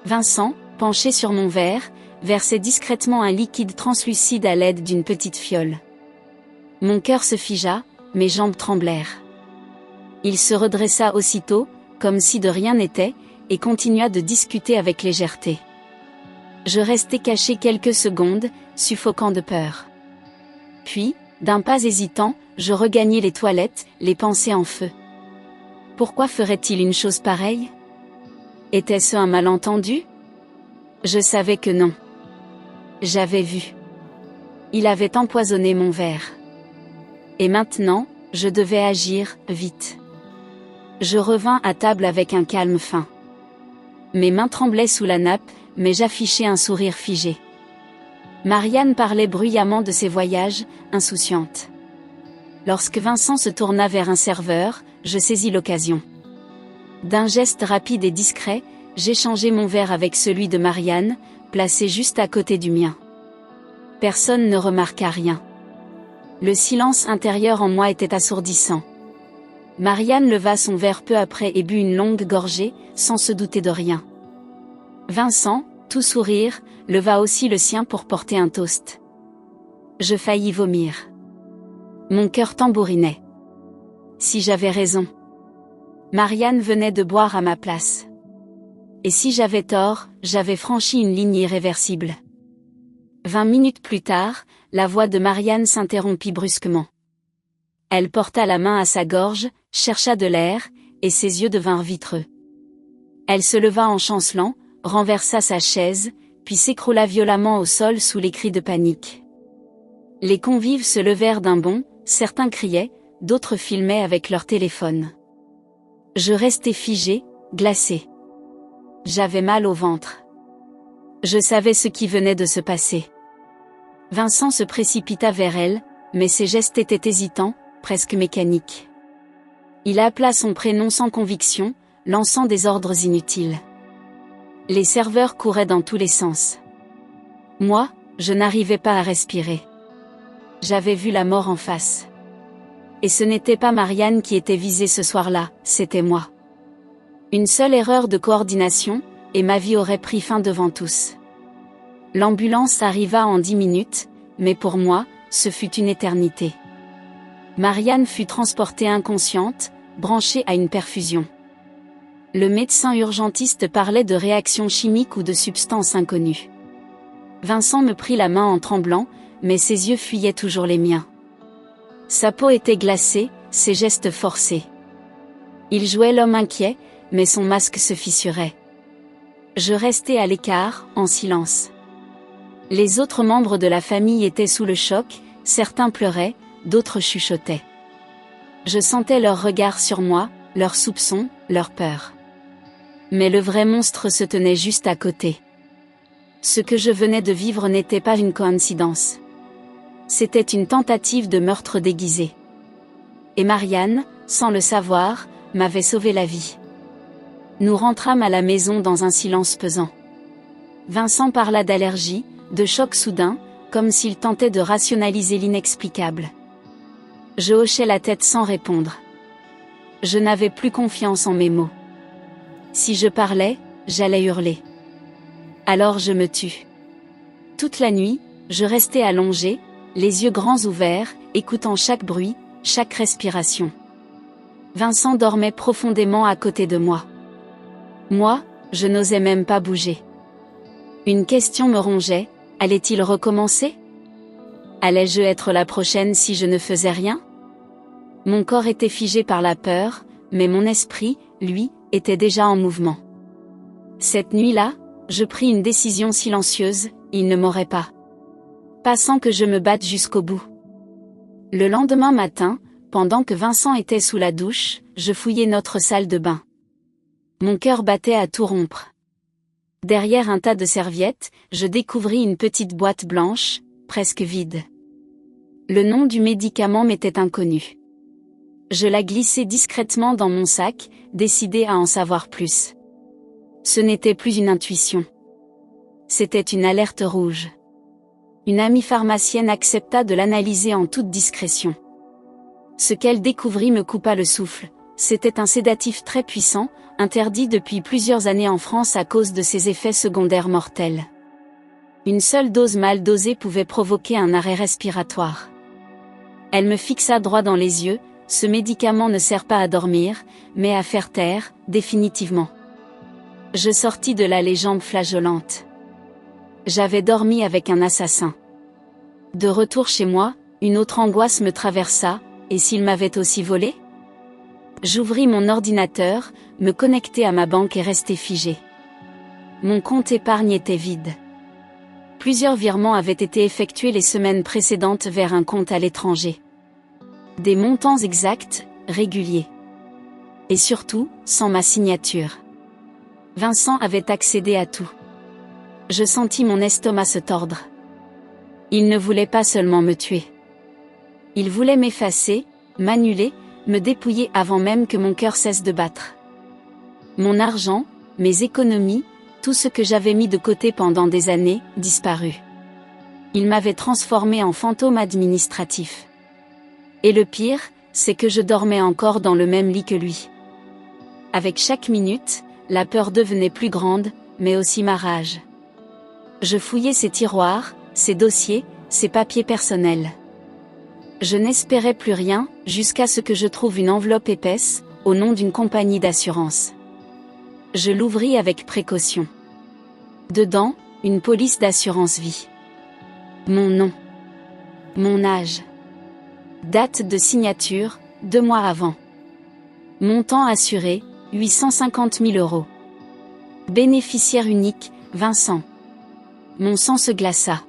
Vincent, penché sur mon verre, versait discrètement un liquide translucide à l'aide d'une petite fiole. Mon cœur se figea, mes jambes tremblèrent. Il se redressa aussitôt, comme si de rien n'était, et continua de discuter avec légèreté. Je restai caché quelques secondes, suffoquant de peur. Puis, d'un pas hésitant, je regagnai les toilettes, les pensées en feu. Pourquoi ferait-il une chose pareille? Était-ce un malentendu? Je savais que non. J'avais vu. Il avait empoisonné mon verre. Et maintenant, je devais agir, vite. Je revins à table avec un calme fin. Mes mains tremblaient sous la nappe, mais j'affichais un sourire figé. Marianne parlait bruyamment de ses voyages, insouciante. Lorsque Vincent se tourna vers un serveur, je saisis l'occasion. D'un geste rapide et discret, j'échangeai mon verre avec celui de Marianne, placé juste à côté du mien. Personne ne remarqua rien. Le silence intérieur en moi était assourdissant. Marianne leva son verre peu après et but une longue gorgée, sans se douter de rien. Vincent, tout sourire, leva aussi le sien pour porter un toast. Je faillis vomir. Mon cœur tambourinait. Si j'avais raison. Marianne venait de boire à ma place. Et si j'avais tort, j'avais franchi une ligne irréversible. 20 minutes plus tard, la voix de Marianne s'interrompit brusquement. Elle porta la main à sa gorge, chercha de l'air, et ses yeux devinrent vitreux. Elle se leva en chancelant, renversa sa chaise, puis s'écroula violemment au sol sous les cris de panique. Les convives se levèrent d'un bond, certains criaient, d'autres filmaient avec leur téléphone. Je restais figée, glacée. J'avais mal au ventre. Je savais ce qui venait de se passer. Vincent se précipita vers elle, mais ses gestes étaient hésitants, presque mécaniques. Il appela son prénom sans conviction, lançant des ordres inutiles. Les serveurs couraient dans tous les sens. Moi, je n'arrivais pas à respirer. J'avais vu la mort en face. Et ce n'était pas Marianne qui était visée ce soir-là, c'était moi. Une seule erreur de coordination, et ma vie aurait pris fin devant tous. L'ambulance arriva en 10 minutes, mais pour moi, ce fut une éternité. Marianne fut transportée inconsciente, branchée à une perfusion. Le médecin urgentiste parlait de réactions chimiques ou de substances inconnues. Vincent me prit la main en tremblant, mais ses yeux fuyaient toujours les miens. Sa peau était glacée, ses gestes forcés. Il jouait l'homme inquiet, mais son masque se fissurait. Je restais à l'écart, en silence. Les autres membres de la famille étaient sous le choc, certains pleuraient, d'autres chuchotaient. Je sentais leurs regards sur moi, leurs soupçons, leurs peurs. Mais le vrai monstre se tenait juste à côté. Ce que je venais de vivre n'était pas une coïncidence. C'était une tentative de meurtre déguisé. Et Marianne, sans le savoir, m'avait sauvé la vie. Nous rentrâmes à la maison dans un silence pesant. Vincent parla d'allergie, de choc soudain, comme s'il tentait de rationaliser l'inexplicable. Je hochais la tête sans répondre. Je n'avais plus confiance en mes mots. Si je parlais, j'allais hurler. Alors je me tus. Toute la nuit, je restais allongée, les yeux grands ouverts, écoutant chaque bruit, chaque respiration. Vincent dormait profondément à côté de moi. Moi, je n'osais même pas bouger. Une question me rongeait, allait-il recommencer? Allais-je être la prochaine si je ne faisais rien? Mon corps était figé par la peur, mais mon esprit, lui, était déjà en mouvement. Cette nuit-là, je pris une décision silencieuse, il ne m'aurait pas. Pas sans que je me batte jusqu'au bout. Le lendemain matin, pendant que Vincent était sous la douche, je fouillais notre salle de bain. Mon cœur battait à tout rompre. Derrière un tas de serviettes, je découvris une petite boîte blanche, presque vide. Le nom du médicament m'était inconnu. Je la glissai discrètement dans mon sac, décidé à en savoir plus. Ce n'était plus une intuition. C'était une alerte rouge. Une amie pharmacienne accepta de l'analyser en toute discrétion. Ce qu'elle découvrit me coupa le souffle. C'était un sédatif très puissant, interdit depuis plusieurs années en France à cause de ses effets secondaires mortels. Une seule dose mal dosée pouvait provoquer un arrêt respiratoire. Elle me fixa droit dans les yeux. Ce médicament ne sert pas à dormir, mais à faire taire, définitivement. Je sortis de là les jambes flageolantes. J'avais dormi avec un assassin. De retour chez moi, une autre angoisse me traversa, et s'il m'avait aussi volé? J'ouvris mon ordinateur, me connectai à ma banque et restai figé. Mon compte épargne était vide. Plusieurs virements avaient été effectués les semaines précédentes vers un compte à l'étranger. Des montants exacts, réguliers. Et surtout, sans ma signature. Vincent avait accédé à tout. Je sentis mon estomac se tordre. Il ne voulait pas seulement me tuer. Il voulait m'effacer, m'annuler, me dépouiller avant même que mon cœur cesse de battre. Mon argent, mes économies, tout ce que j'avais mis de côté pendant des années, disparut. Il m'avait transformé en fantôme administratif. Et le pire, c'est que je dormais encore dans le même lit que lui. Avec chaque minute, la peur devenait plus grande, mais aussi ma rage. Je fouillais ses tiroirs, ses dossiers, ses papiers personnels. Je n'espérais plus rien, jusqu'à ce que je trouve une enveloppe épaisse, au nom d'une compagnie d'assurance. Je l'ouvris avec précaution. Dedans, une police d'assurance vie. Mon nom. Mon âge. Date de signature, 2 mois avant. Montant assuré, 850 000 €. Bénéficiaire unique, Vincent. Mon sang se glaça.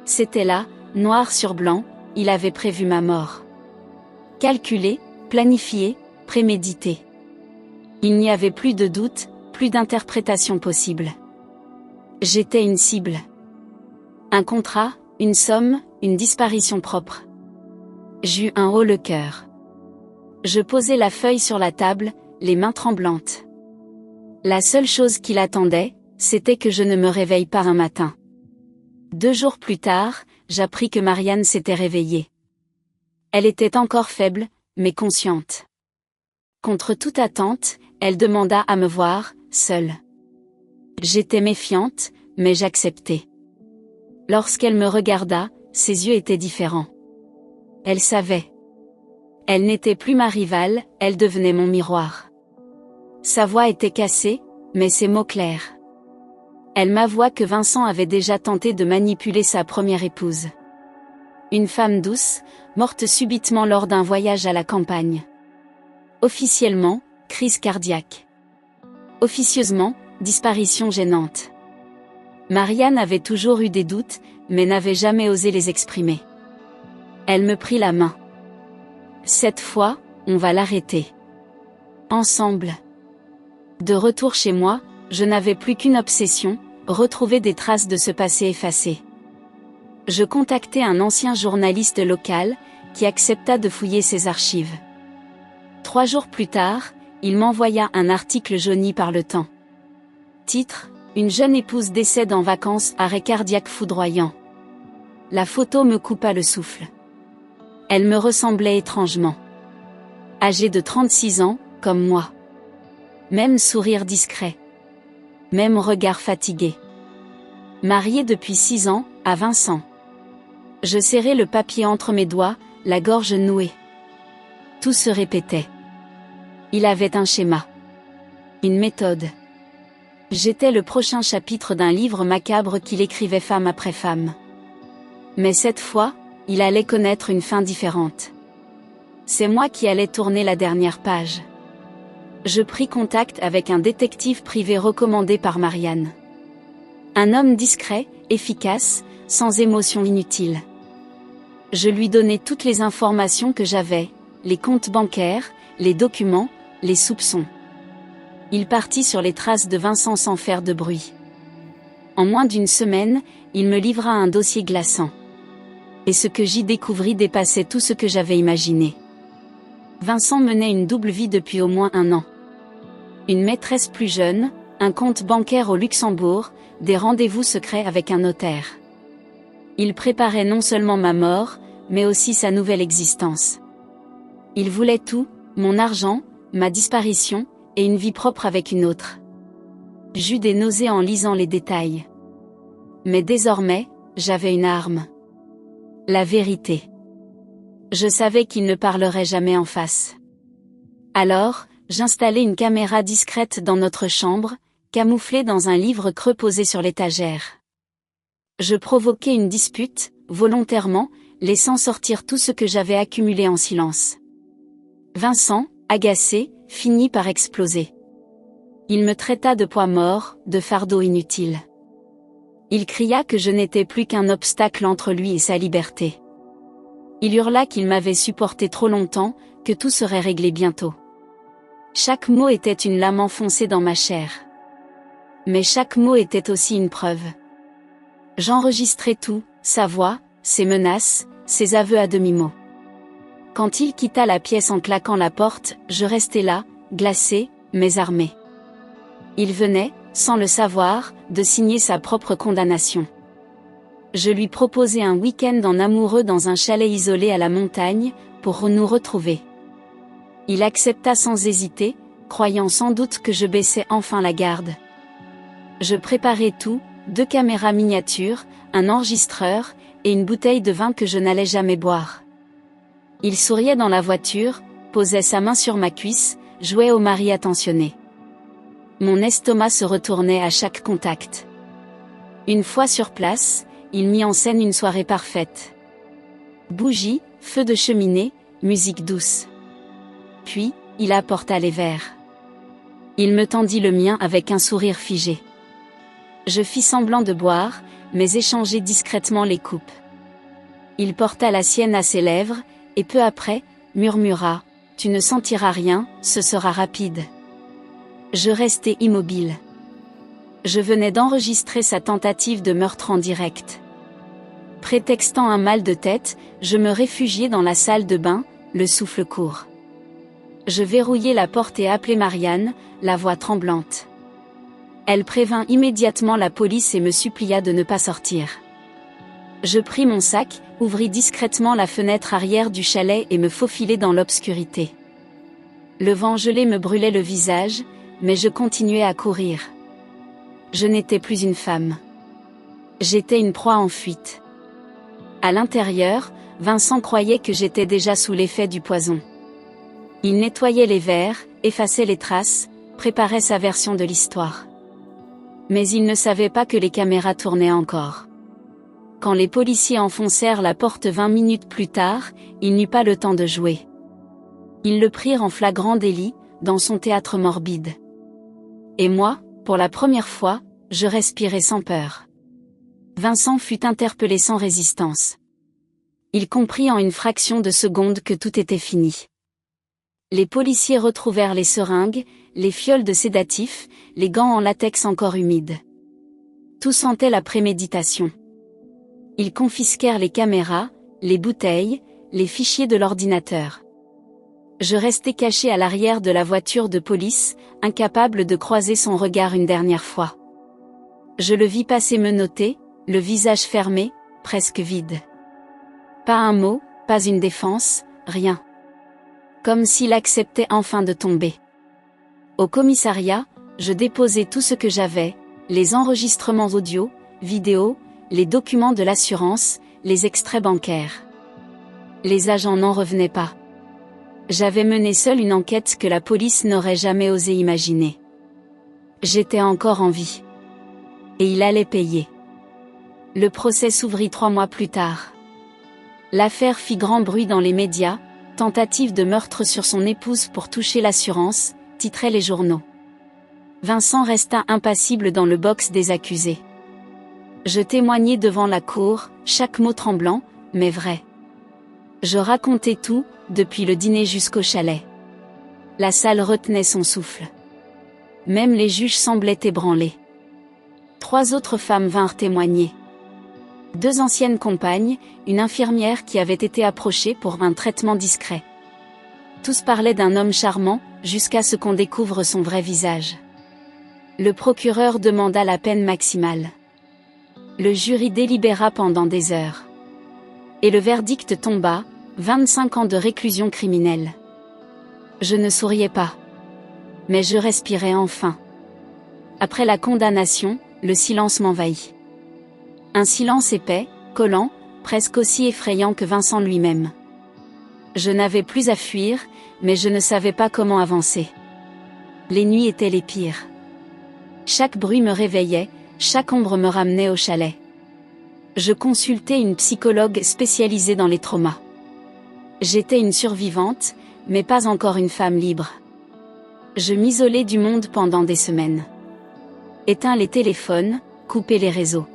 C'était là, noir sur blanc, il avait prévu ma mort. Calculé, planifié, prémédité. Il n'y avait plus de doute, plus d'interprétation possible. J'étais une cible. Un contrat, une somme, une disparition propre. J'eus un haut le cœur. Je posai la feuille sur la table, les mains tremblantes. La seule chose qui l'attendait, c'était que je ne me réveille pas un matin. 2 jours plus tard, j'appris que Marianne s'était réveillée. Elle était encore faible, mais consciente. Contre toute attente, elle demanda à me voir, seule. J'étais méfiante, mais j'acceptais. Lorsqu'elle me regarda, ses yeux étaient différents. Elle savait. Elle n'était plus ma rivale, elle devenait mon miroir. Sa voix était cassée, mais ses mots clairs. Elle m'avoua que Vincent avait déjà tenté de manipuler sa première épouse. Une femme douce, morte subitement lors d'un voyage à la campagne. Officiellement, crise cardiaque. Officieusement, disparition gênante. Marianne avait toujours eu des doutes, mais n'avait jamais osé les exprimer. Elle me prit la main. Cette fois, on va l'arrêter. Ensemble. De retour chez moi, je n'avais plus qu'une obsession, retrouver des traces de ce passé effacé. Je contactai un ancien journaliste local, qui accepta de fouiller ses archives. 3 jours plus tard, il m'envoya un article jauni par le temps. Titre: Une jeune épouse décède en vacances, arrêt cardiaque foudroyant. La photo me coupa le souffle. Elle me ressemblait étrangement. Âgée de 36 ans, comme moi. Même sourire discret. Même regard fatigué. Mariée depuis 6 ans, à Vincent. Je serrai le papier entre mes doigts, la gorge nouée. Tout se répétait. Il avait un schéma. Une méthode. J'étais le prochain chapitre d'un livre macabre qu'il écrivait femme après femme. Mais cette fois, il allait connaître une fin différente. C'est moi qui allais tourner la dernière page. Je pris contact avec un détective privé recommandé par Marianne. Un homme discret, efficace, sans émotion inutile. Je lui donnai toutes les informations que j'avais, les comptes bancaires, les documents, les soupçons. Il partit sur les traces de Vincent sans faire de bruit. En moins d'1 semaine, il me livra un dossier glaçant. Et ce que j'y découvris dépassait tout ce que j'avais imaginé. Vincent menait une double vie depuis au moins 1 an. Une maîtresse plus jeune, un compte bancaire au Luxembourg, des rendez-vous secrets avec un notaire. Il préparait non seulement ma mort, mais aussi sa nouvelle existence. Il voulait tout, mon argent, ma disparition, et une vie propre avec une autre. J'eus des nausées en lisant les détails. Mais désormais, j'avais une arme. La vérité. Je savais qu'il ne parlerait jamais en face. Alors, j'installai une caméra discrète dans notre chambre, camouflée dans un livre creux posé sur l'étagère. Je provoquai une dispute, volontairement, laissant sortir tout ce que j'avais accumulé en silence. Vincent, agacé, finit par exploser. Il me traita de poids mort, de fardeau inutile. Il cria que je n'étais plus qu'un obstacle entre lui et sa liberté. Il hurla qu'il m'avait supporté trop longtemps, que tout serait réglé bientôt. Chaque mot était une lame enfoncée dans ma chair. Mais chaque mot était aussi une preuve. J'enregistrai tout, sa voix, ses menaces, ses aveux à demi-mot. Quand il quitta la pièce en claquant la porte, je restai là, glacée, mais armée. Il venait, sans le savoir, de signer sa propre condamnation. Je lui proposai un week-end en amoureux dans un chalet isolé à la montagne, pour nous retrouver. Il accepta sans hésiter, croyant sans doute que je baissais enfin la garde. Je préparai tout, 2 caméras miniatures, un enregistreur, et une bouteille de vin que je n'allais jamais boire. Il souriait dans la voiture, posait sa main sur ma cuisse, jouait au mari attentionné. Mon estomac se retournait à chaque contact. Une fois sur place, il mit en scène une soirée parfaite. Bougies, feu de cheminée, musique douce. Puis, il apporta les verres. Il me tendit le mien avec un sourire figé. Je fis semblant de boire, mais échangeai discrètement les coupes. Il porta la sienne à ses lèvres, et peu après, murmura « Tu ne sentiras rien, ce sera rapide. » Je restai immobile. Je venais d'enregistrer sa tentative de meurtre en direct. Prétextant un mal de tête, je me réfugiai dans la salle de bain, le souffle court. Je verrouillai la porte et appelai Marianne, la voix tremblante. Elle prévint immédiatement la police et me supplia de ne pas sortir. Je pris mon sac, ouvris discrètement la fenêtre arrière du chalet et me faufilai dans l'obscurité. Le vent gelé me brûlait le visage, mais je continuais à courir. Je n'étais plus une femme. J'étais une proie en fuite. À l'intérieur, Vincent croyait que j'étais déjà sous l'effet du poison. Il nettoyait les verres, effaçait les traces, préparait sa version de l'histoire. Mais il ne savait pas que les caméras tournaient encore. Quand les policiers enfoncèrent la porte 20 minutes plus tard, il n'eut pas le temps de jouer. Ils le prirent en flagrant délit, dans son théâtre morbide. Et moi, pour la première fois, je respirais sans peur. Vincent fut interpellé sans résistance. Il comprit en une fraction de seconde que tout était fini. Les policiers retrouvèrent les seringues, les fioles de sédatifs, les gants en latex encore humides. Tout sentait la préméditation. Ils confisquèrent les caméras, les bouteilles, les fichiers de l'ordinateur. Je restai caché à l'arrière de la voiture de police, incapable de croiser son regard une dernière fois. Je le vis passer menotté, le visage fermé, presque vide. Pas un mot, pas une défense, rien. Comme s'il acceptait enfin de tomber. Au commissariat, je déposai tout ce que j'avais, les enregistrements audio, vidéo, les documents de l'assurance, les extraits bancaires. Les agents n'en revenaient pas. J'avais mené seul une enquête que la police n'aurait jamais osé imaginer. J'étais encore en vie. Et il allait payer. Le procès s'ouvrit 3 mois plus tard. L'affaire fit grand bruit dans les médias, tentative de meurtre sur son épouse pour toucher l'assurance, titraient les journaux. Vincent resta impassible dans le box des accusés. Je témoignai devant la cour, chaque mot tremblant, mais vrai. Je racontais tout, depuis le dîner jusqu'au chalet. La salle retenait son souffle. Même les juges semblaient ébranlés. 3 autres femmes vinrent témoigner. 2 anciennes compagnes, une infirmière qui avait été approchée pour un traitement discret. Tous parlaient d'un homme charmant, jusqu'à ce qu'on découvre son vrai visage. Le procureur demanda la peine maximale. Le jury délibéra pendant des heures. Et le verdict tomba, 25 ans de réclusion criminelle. Je ne souriais pas. Mais je respirais enfin. Après la condamnation, le silence m'envahit. Un silence épais, collant, presque aussi effrayant que Vincent lui-même. Je n'avais plus à fuir, mais je ne savais pas comment avancer. Les nuits étaient les pires. Chaque bruit me réveillait, chaque ombre me ramenait au chalet. Je consultais une psychologue spécialisée dans les traumas. J'étais une survivante, mais pas encore une femme libre. Je m'isolais du monde pendant des semaines. Éteins les téléphones, coupais les réseaux.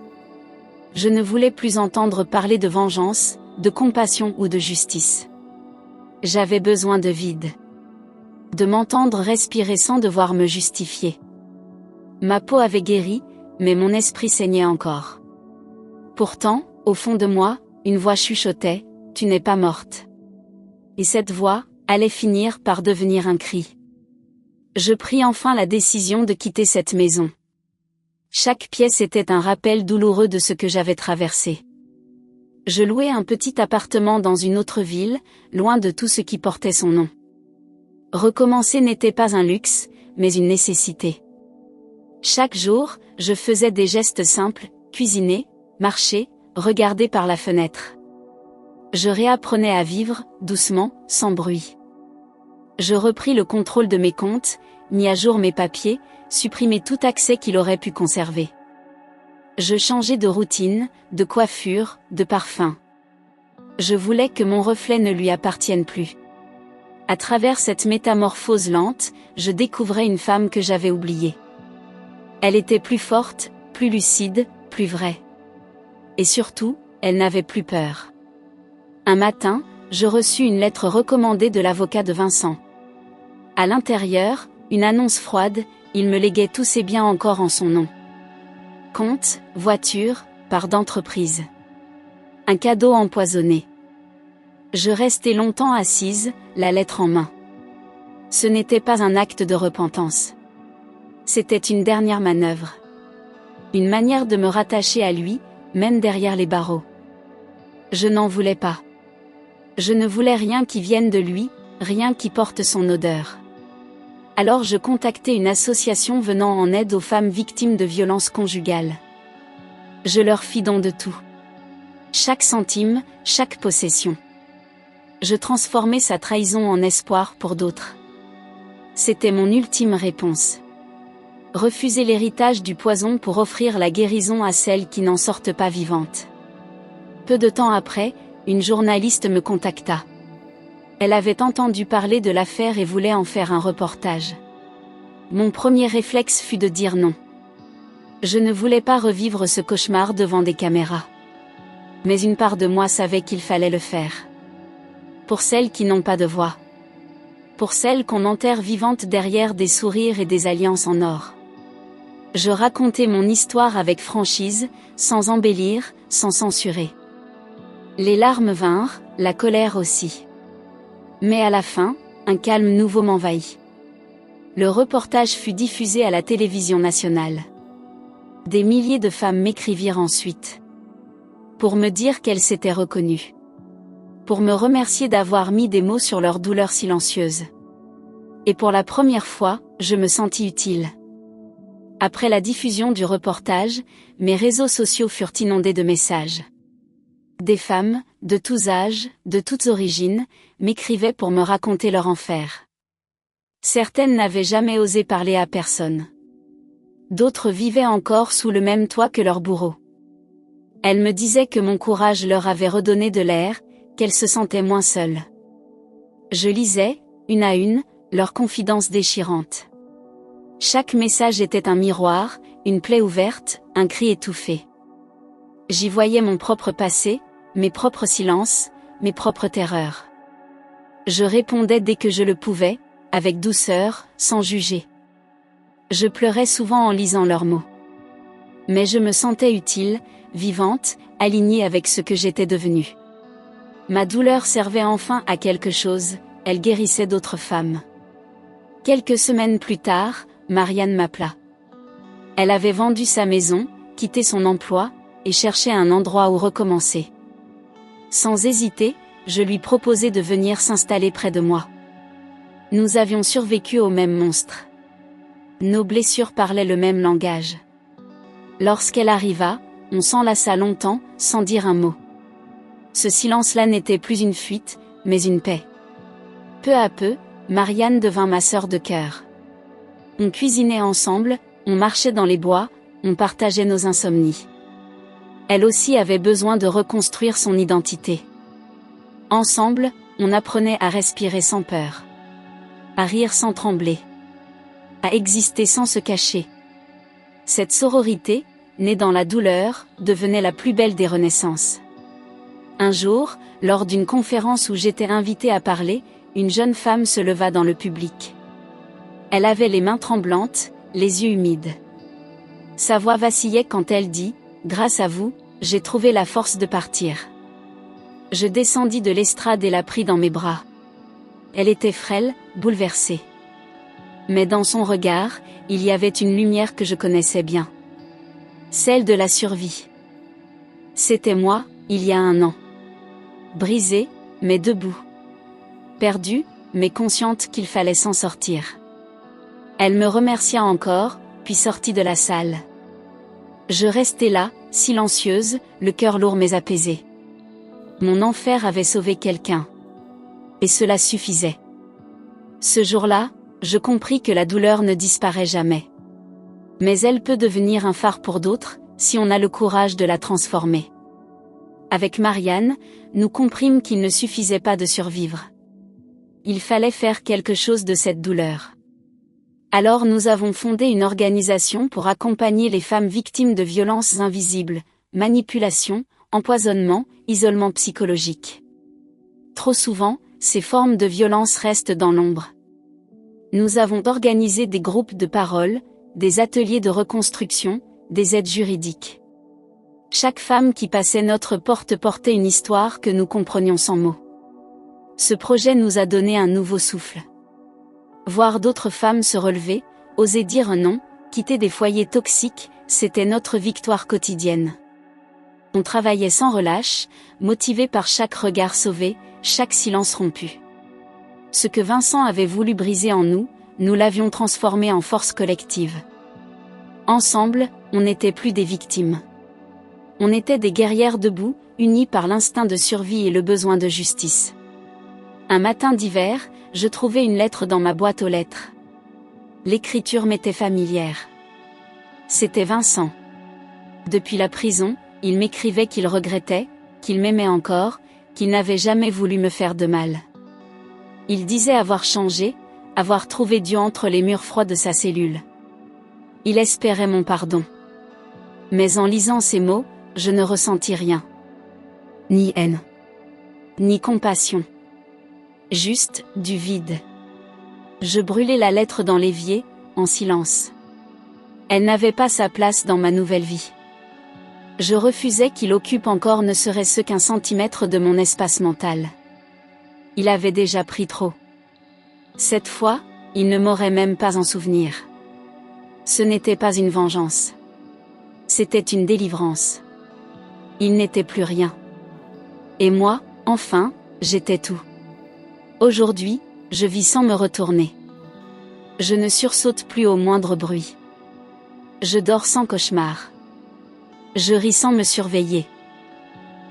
Je ne voulais plus entendre parler de vengeance, de compassion ou de justice. J'avais besoin de vide. De m'entendre respirer sans devoir me justifier. Ma peau avait guéri, mais mon esprit saignait encore. Pourtant, au fond de moi, une voix chuchotait, « Tu n'es pas morte ». Et cette voix allait finir par devenir un cri. Je pris enfin la décision de quitter cette maison. Chaque pièce était un rappel douloureux de ce que j'avais traversé. Je louais un petit appartement dans une autre ville, loin de tout ce qui portait son nom. Recommencer n'était pas un luxe, mais une nécessité. Chaque jour, je faisais des gestes simples, cuisiner, marcher, regarder par la fenêtre. Je réapprenais à vivre, doucement, sans bruit. Je repris le contrôle de mes comptes, mis à jour mes papiers, supprimé tout accès qu'il aurait pu conserver. Je changeais de routine, de coiffure, de parfum. Je voulais que mon reflet ne lui appartienne plus. À travers cette métamorphose lente, je découvrais une femme que j'avais oubliée. Elle était plus forte, plus lucide, plus vraie. Et surtout, elle n'avait plus peur. Un matin, je reçus une lettre recommandée de l'avocat de Vincent. À l'intérieur, une annonce froide, il me léguait tous ses biens encore en son nom. Compte, voiture, part d'entreprise. Un cadeau empoisonné. Je restai longtemps assise, la lettre en main. Ce n'était pas un acte de repentance. C'était une dernière manœuvre. Une manière de me rattacher à lui, même derrière les barreaux. Je n'en voulais pas. Je ne voulais rien qui vienne de lui, rien qui porte son odeur. Alors je contactai une association venant en aide aux femmes victimes de violences conjugales. Je leur fis don de tout. Chaque centime, chaque possession. Je transformais sa trahison en espoir pour d'autres. C'était mon ultime réponse. Refuser l'héritage du poison pour offrir la guérison à celles qui n'en sortent pas vivantes. Peu de temps après, une journaliste me contacta. Elle avait entendu parler de l'affaire et voulait en faire un reportage. Mon premier réflexe fut de dire non. Je ne voulais pas revivre ce cauchemar devant des caméras. Mais une part de moi savait qu'il fallait le faire. Pour celles qui n'ont pas de voix. Pour celles qu'on enterre vivantes derrière des sourires et des alliances en or. Je racontais mon histoire avec franchise, sans embellir, sans censurer. Les larmes vinrent, la colère aussi. Mais à la fin, un calme nouveau m'envahit. Le reportage fut diffusé à la télévision nationale. Des milliers de femmes m'écrivirent ensuite. Pour me dire qu'elles s'étaient reconnues. Pour me remercier d'avoir mis des mots sur leur douleur silencieuse. Et pour la première fois, je me sentis utile. Après la diffusion du reportage, mes réseaux sociaux furent inondés de messages. Des femmes, de tous âges, de toutes origines, m'écrivaient pour me raconter leur enfer. Certaines n'avaient jamais osé parler à personne. D'autres vivaient encore sous le même toit que leurs bourreaux. Elles me disaient que mon courage leur avait redonné de l'air, qu'elles se sentaient moins seules. Je lisais, une à une, leurs confidences déchirantes. Chaque message était un miroir, une plaie ouverte, un cri étouffé. J'y voyais mon propre passé, mes propres silences, mes propres terreurs. Je répondais dès que je le pouvais, avec douceur, sans juger. Je pleurais souvent en lisant leurs mots. Mais je me sentais utile, vivante, alignée avec ce que j'étais devenue. Ma douleur servait enfin à quelque chose, elle guérissait d'autres femmes. Quelques semaines plus tard, Marianne m'appela. Elle avait vendu sa maison, quitté son emploi, et cherchait un endroit où recommencer. Sans hésiter, je lui proposai de venir s'installer près de moi. Nous avions survécu au même monstre. Nos blessures parlaient le même langage. Lorsqu'elle arriva, on s'enlaça longtemps, sans dire un mot. Ce silence-là n'était plus une fuite, mais une paix. Peu à peu, Marianne devint ma sœur de cœur. On cuisinait ensemble, on marchait dans les bois, on partageait nos insomnies. Elle aussi avait besoin de reconstruire son identité. Ensemble, on apprenait à respirer sans peur. À rire sans trembler. À exister sans se cacher. Cette sororité, née dans la douleur, devenait la plus belle des renaissances. Un jour, lors d'une conférence où j'étais invitée à parler, une jeune femme se leva dans le public. Elle avait les mains tremblantes, les yeux humides. Sa voix vacillait quand elle dit « Grâce à vous, j'ai trouvé la force de partir ». Je descendis de l'estrade et la pris dans mes bras. Elle était frêle, bouleversée. Mais dans son regard, il y avait une lumière que je connaissais bien. Celle de la survie. C'était moi, il y a 1 an. Brisée, mais debout. Perdue, mais consciente qu'il fallait s'en sortir. Elle me remercia encore, puis sortit de la salle. Je restai là, silencieuse, le cœur lourd mais apaisé. Mon enfer avait sauvé quelqu'un. Et cela suffisait. Ce jour-là, je compris que la douleur ne disparaît jamais. Mais elle peut devenir un phare pour d'autres, si on a le courage de la transformer. Avec Marianne, nous comprîmes qu'il ne suffisait pas de survivre. Il fallait faire quelque chose de cette douleur. Alors nous avons fondé une organisation pour accompagner les femmes victimes de violences invisibles, manipulation, empoisonnement, isolement psychologique. Trop souvent, ces formes de violence restent dans l'ombre. Nous avons organisé des groupes de parole, des ateliers de reconstruction, des aides juridiques. Chaque femme qui passait notre porte portait une histoire que nous comprenions sans mots. Ce projet nous a donné un nouveau souffle. Voir d'autres femmes se relever, oser dire un non, quitter des foyers toxiques, c'était notre victoire quotidienne. On travaillait sans relâche, motivés par chaque regard sauvé, chaque silence rompu. Ce que Vincent avait voulu briser en nous, nous l'avions transformé en force collective. Ensemble, on n'était plus des victimes. On était des guerrières debout, unies par l'instinct de survie et le besoin de justice. Un matin d'hiver, je trouvais une lettre dans ma boîte aux lettres. L'écriture m'était familière. C'était Vincent. Depuis la prison, il m'écrivait qu'il regrettait, qu'il m'aimait encore, qu'il n'avait jamais voulu me faire de mal. Il disait avoir changé, avoir trouvé Dieu entre les murs froids de sa cellule. Il espérait mon pardon. Mais en lisant ces mots, je ne ressentis rien. Ni haine. Ni compassion. Juste, du vide. Je brûlais la lettre dans l'évier, en silence. Elle n'avait pas sa place dans ma nouvelle vie. Je refusais qu'il occupe encore ne serait-ce qu'un centimètre de mon espace mental. Il avait déjà pris trop. Cette fois, il ne m'aurait même pas en souvenir. Ce n'était pas une vengeance. C'était une délivrance. Il n'était plus rien. Et moi, enfin, j'étais tout. Aujourd'hui, je vis sans me retourner. Je ne sursaute plus au moindre bruit. Je dors sans cauchemar. Je ris sans me surveiller.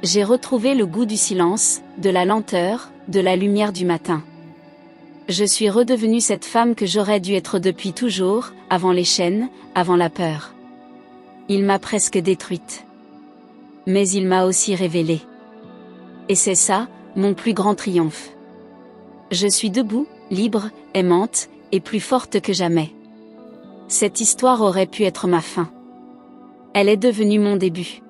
J'ai retrouvé le goût du silence, de la lenteur, de la lumière du matin. Je suis redevenue cette femme que j'aurais dû être depuis toujours, avant les chaînes, avant la peur. Il m'a presque détruite. Mais il m'a aussi révélée. Et c'est ça, mon plus grand triomphe. Je suis debout, libre, aimante, et plus forte que jamais. Cette histoire aurait pu être ma fin. Elle est devenue mon début.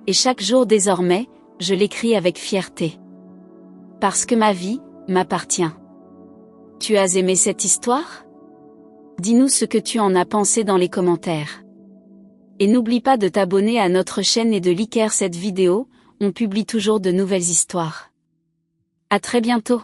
Et chaque jour désormais, je l'écris avec fierté. Parce que ma vie m'appartient. Tu as aimé cette histoire? Dis-nous ce que tu en as pensé dans les commentaires. Et n'oublie pas de t'abonner à notre chaîne et de liker cette vidéo, on publie toujours de nouvelles histoires. À très bientôt.